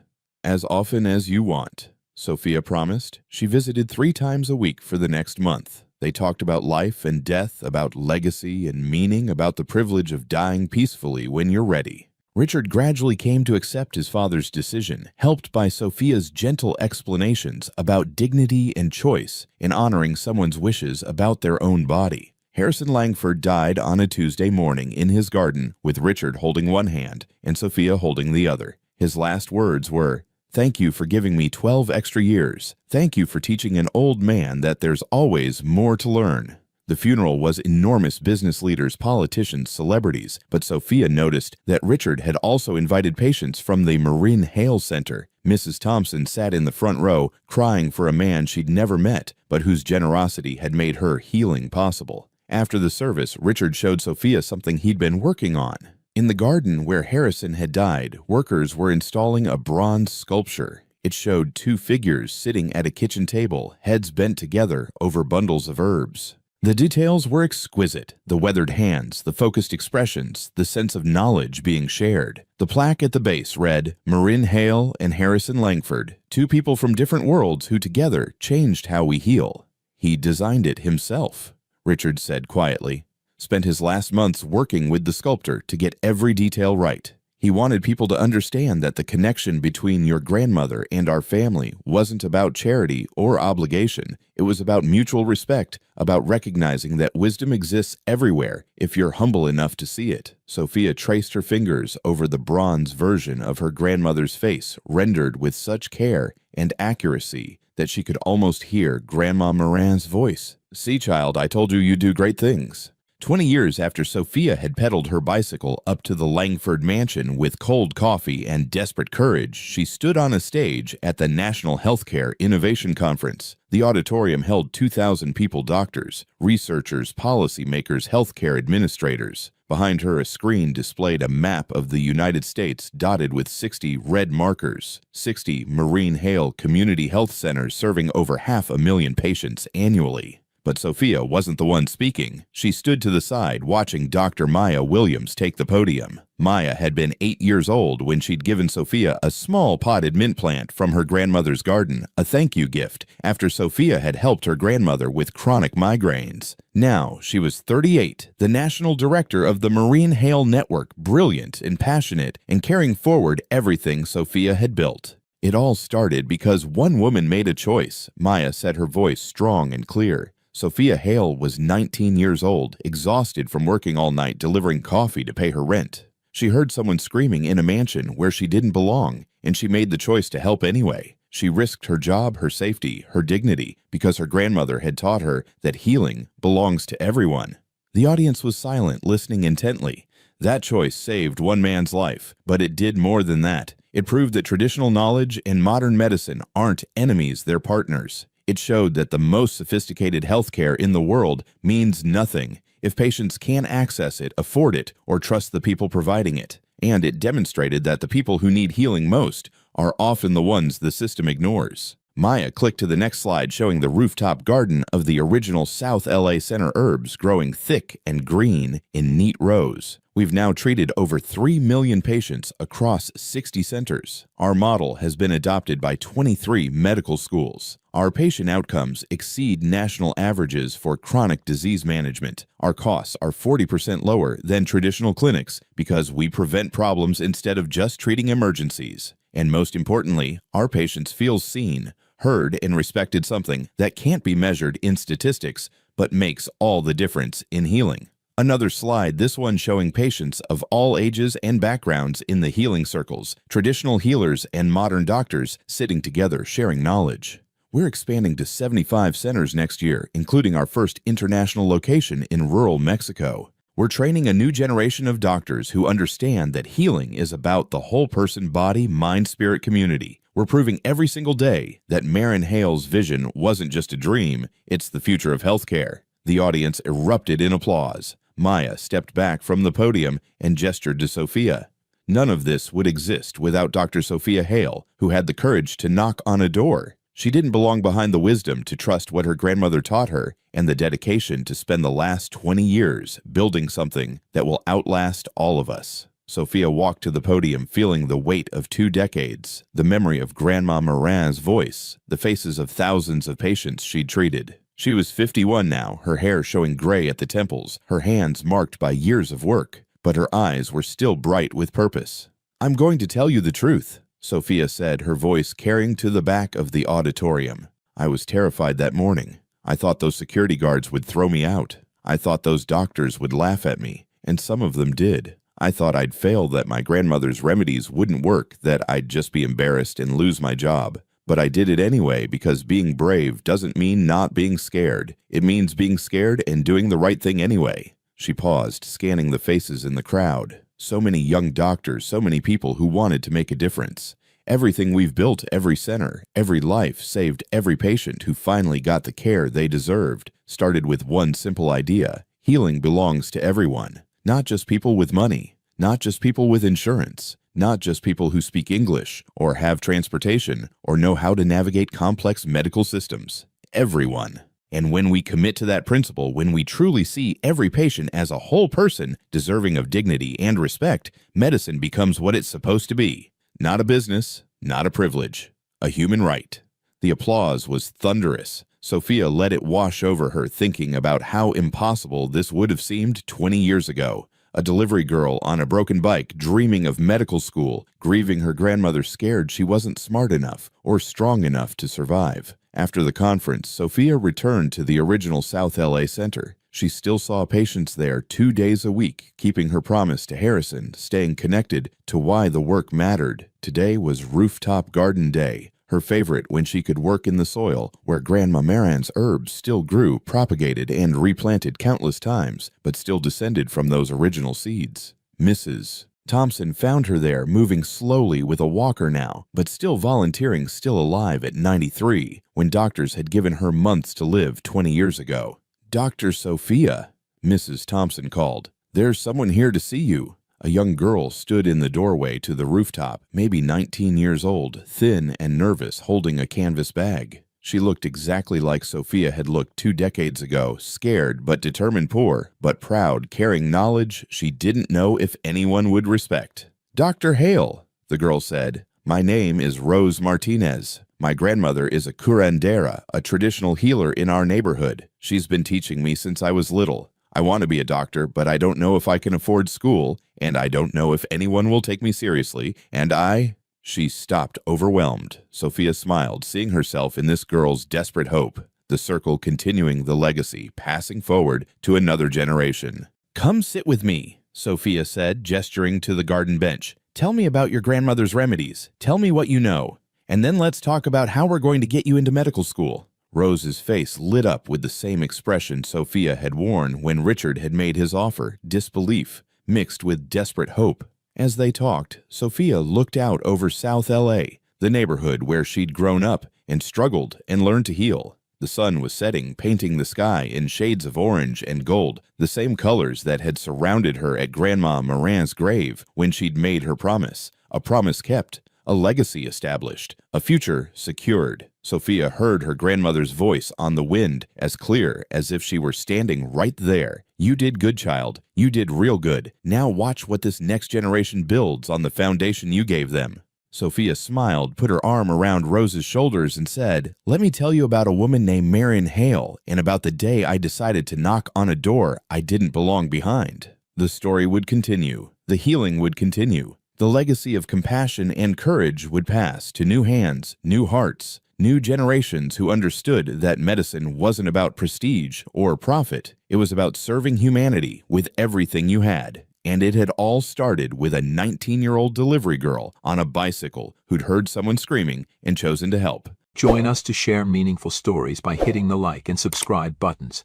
As often as you want, Sophia promised. She visited 3 times a week for the next month. They talked about life and death, about legacy and meaning, about the privilege of dying peacefully when you're ready. Richard gradually came to accept his father's decision, helped by Sophia's gentle explanations about dignity and choice in honoring someone's wishes about their own body. Harrison Langford died on a Tuesday morning in his garden, with Richard holding one hand and Sophia holding the other. His last words were, "Thank you for giving me 12 extra years. Thank you for teaching an old man that there's always more to learn." The funeral was enormous: business leaders, politicians, celebrities, but Sophia noticed that Richard had also invited patients from the Marine Hale Center. Mrs. Thompson sat in the front row, crying for a man she'd never met, but whose generosity had made her healing possible. After the service, Richard showed Sophia something he'd been working on. In the garden where Harrison had died, workers were installing a bronze sculpture. It showed 2 figures sitting at a kitchen table, heads bent together over bundles of herbs. The details were exquisite: the weathered hands, the focused expressions, the sense of knowledge being shared. The plaque at the base read, Marin Hale and Harrison Langford, 2 people from different worlds who together changed how we heal. He designed it himself, Richard said quietly. Spent his last months working with the sculptor to get every detail right. He wanted people to understand that the connection between your grandmother and our family wasn't about charity or obligation. It was about mutual respect, about recognizing that wisdom exists everywhere if you're humble enough to see it. Sophia traced her fingers over the bronze version of her grandmother's face, rendered with such care and accuracy that she could almost hear Grandma Moran's voice. "See, child, I told you you'd do great things." 20 years after Sophia had pedaled her bicycle up to the Langford mansion with cold coffee and desperate courage, she stood on a stage at the National Healthcare Innovation Conference. The auditorium held 2,000 people: doctors, researchers, policymakers, healthcare administrators. Behind her, a screen displayed a map of the United States dotted with 60 red markers, 60 Marine Hale community health centers serving over 500,000 patients annually. But Sophia wasn't the one speaking. She stood to the side, watching Dr. Maya Williams take the podium. Maya had been 8 years old when she'd given Sophia a small potted mint plant from her grandmother's garden, a thank you gift, after Sophia had helped her grandmother with chronic migraines. Now, she was 38, the national director of the Marine Hale Network, brilliant and passionate, and carrying forward everything Sophia had built. It all started because one woman made a choice. Maya said, her voice strong and clear. Sophia Hale was 19 years old, exhausted from working all night delivering coffee to pay her rent. She heard someone screaming in a mansion where she didn't belong, and she made the choice to help anyway. She risked her job, her safety, her dignity, because her grandmother had taught her that healing belongs to everyone. The audience was silent, listening intently. That choice saved one man's life, but it did more than that. It proved that traditional knowledge and modern medicine aren't enemies, they're partners. It showed that the most sophisticated healthcare in the world means nothing if patients can't access it, afford it, or trust the people providing it. And it demonstrated that the people who need healing most are often the ones the system ignores. Maya clicked to the next slide showing the rooftop garden of the original South LA Center herbs growing thick and green in neat rows. We've now treated over 3 million patients across 60 centers. Our model has been adopted by 23 medical schools. Our patient outcomes exceed national averages for chronic disease management. Our costs are 40% lower than traditional clinics because we prevent problems instead of just treating emergencies. And most importantly, our patients feel seen, heard, and respected, something that can't be measured in statistics but makes all the difference in healing. Another slide, this one showing patients of all ages and backgrounds in the healing circles, traditional healers and modern doctors sitting together sharing knowledge. We're expanding to 75 centers next year, including our first international location in rural Mexico. We're training a new generation of doctors who understand that healing is about the whole person, body, mind, spirit community. We're proving every single day that Marine Hale's vision wasn't just a dream, it's the future of healthcare. The audience erupted in applause. Maya stepped back from the podium and gestured to Sophia. None of this would exist without Dr. Sophia Hale, who had the courage to knock on a door. She didn't belong behind the wisdom to trust what her grandmother taught her and the dedication to spend the last 20 years building something that will outlast all of us. Sophia walked to the podium feeling the weight of 2 decades, the memory of Grandma Morin's voice, the faces of thousands of patients she'd treated. She was 51 now, her hair showing gray at the temples, her hands marked by years of work, but her eyes were still bright with purpose. "I'm going to tell you the truth," Sophia said, her voice carrying to the back of the auditorium. "I was terrified that morning. I thought those security guards would throw me out. I thought those doctors would laugh at me, and some of them did. I thought I'd fail, that my grandmother's remedies wouldn't work, that I'd just be embarrassed and lose my job. But I did it anyway because being brave doesn't mean not being scared. It means being scared and doing the right thing anyway." She paused, scanning the faces in the crowd. So many young doctors, so many people who wanted to make a difference. Everything we've built, every center, every life saved every patient who finally got the care they deserved, started with one simple idea. Healing belongs to everyone, not just people with money, not just people with insurance, not just people who speak English or have transportation or know how to navigate complex medical systems. Everyone. And when we commit to that principle, when we truly see every patient as a whole person deserving of dignity and respect, medicine becomes what it's supposed to be. Not a business, not a privilege, a human right. The applause was thunderous. Sophia let it wash over her, thinking about how impossible this would have seemed 20 years ago. A delivery girl on a broken bike, dreaming of medical school, grieving her grandmother, scared she wasn't smart enough or strong enough to survive. After the conference, Sophia returned to the original South LA Center. She still saw patients there 2 days a week, keeping her promise to Harrison, staying connected to why the work mattered. Today was Rooftop Garden Day, her favorite when she could work in the soil where Grandma Morin's herbs still grew, propagated, and replanted countless times, but still descended from those original seeds. Mrs. Thompson found her there, moving slowly with a walker now, but still volunteering, still alive at 93, when doctors had given her months to live 20 years ago. "Dr. Sophia," Mrs. Thompson called. "There's someone here to see you." A young girl stood in the doorway to the rooftop, maybe 19 years old, thin and nervous, holding a canvas bag. She looked exactly like Sophia had looked 2 decades ago, scared but determined, poor but proud, carrying knowledge she didn't know if anyone would respect. "Dr. Hale," the girl said, "my name is Rose Martinez. My grandmother is a curandera, a traditional healer in our neighborhood. She's been teaching me since I was little. I want to be a doctor, but I don't know if I can afford school, and I don't know if anyone will take me seriously, and I—" She stopped, overwhelmed. Sophia smiled, seeing herself in this girl's desperate hope, the circle continuing the legacy, passing forward to another generation. "Come sit with me," Sophia said, gesturing to the garden bench. "Tell me about your grandmother's remedies. Tell me what you know. And then let's talk about how we're going to get you into medical school." Rose's face lit up with the same expression Sophia had worn when Richard had made his offer, disbelief mixed with desperate hope. As they talked, Sophia looked out over South LA, the neighborhood where she'd grown up and struggled and learned to heal. The sun was setting, painting the sky in shades of orange and gold, the same colors that had surrounded her at Grandma Morin's grave when she'd made her promise. A promise kept, a legacy established, a future secured. Sophia heard her grandmother's voice on the wind, as clear as if she were standing right there. "You did good, child. You did real good. Now watch what this next generation builds on the foundation you gave them." Sophia smiled, put her arm around Rose's shoulders, and said, "Let me tell you about a woman named Marion Hale, and about the day I decided to knock on a door I didn't belong behind." The story would continue. The healing would continue. The legacy of compassion and courage would pass to new hands, new hearts, new generations who understood that medicine wasn't about prestige or profit. It was about serving humanity with everything you had. And it had all started with a 19-year-old delivery girl on a bicycle who'd heard someone screaming and chosen to help. Join us to share meaningful stories by hitting the like and subscribe buttons.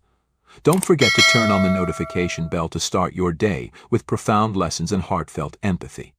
Don't forget to turn on the notification bell to start your day with profound lessons and heartfelt empathy.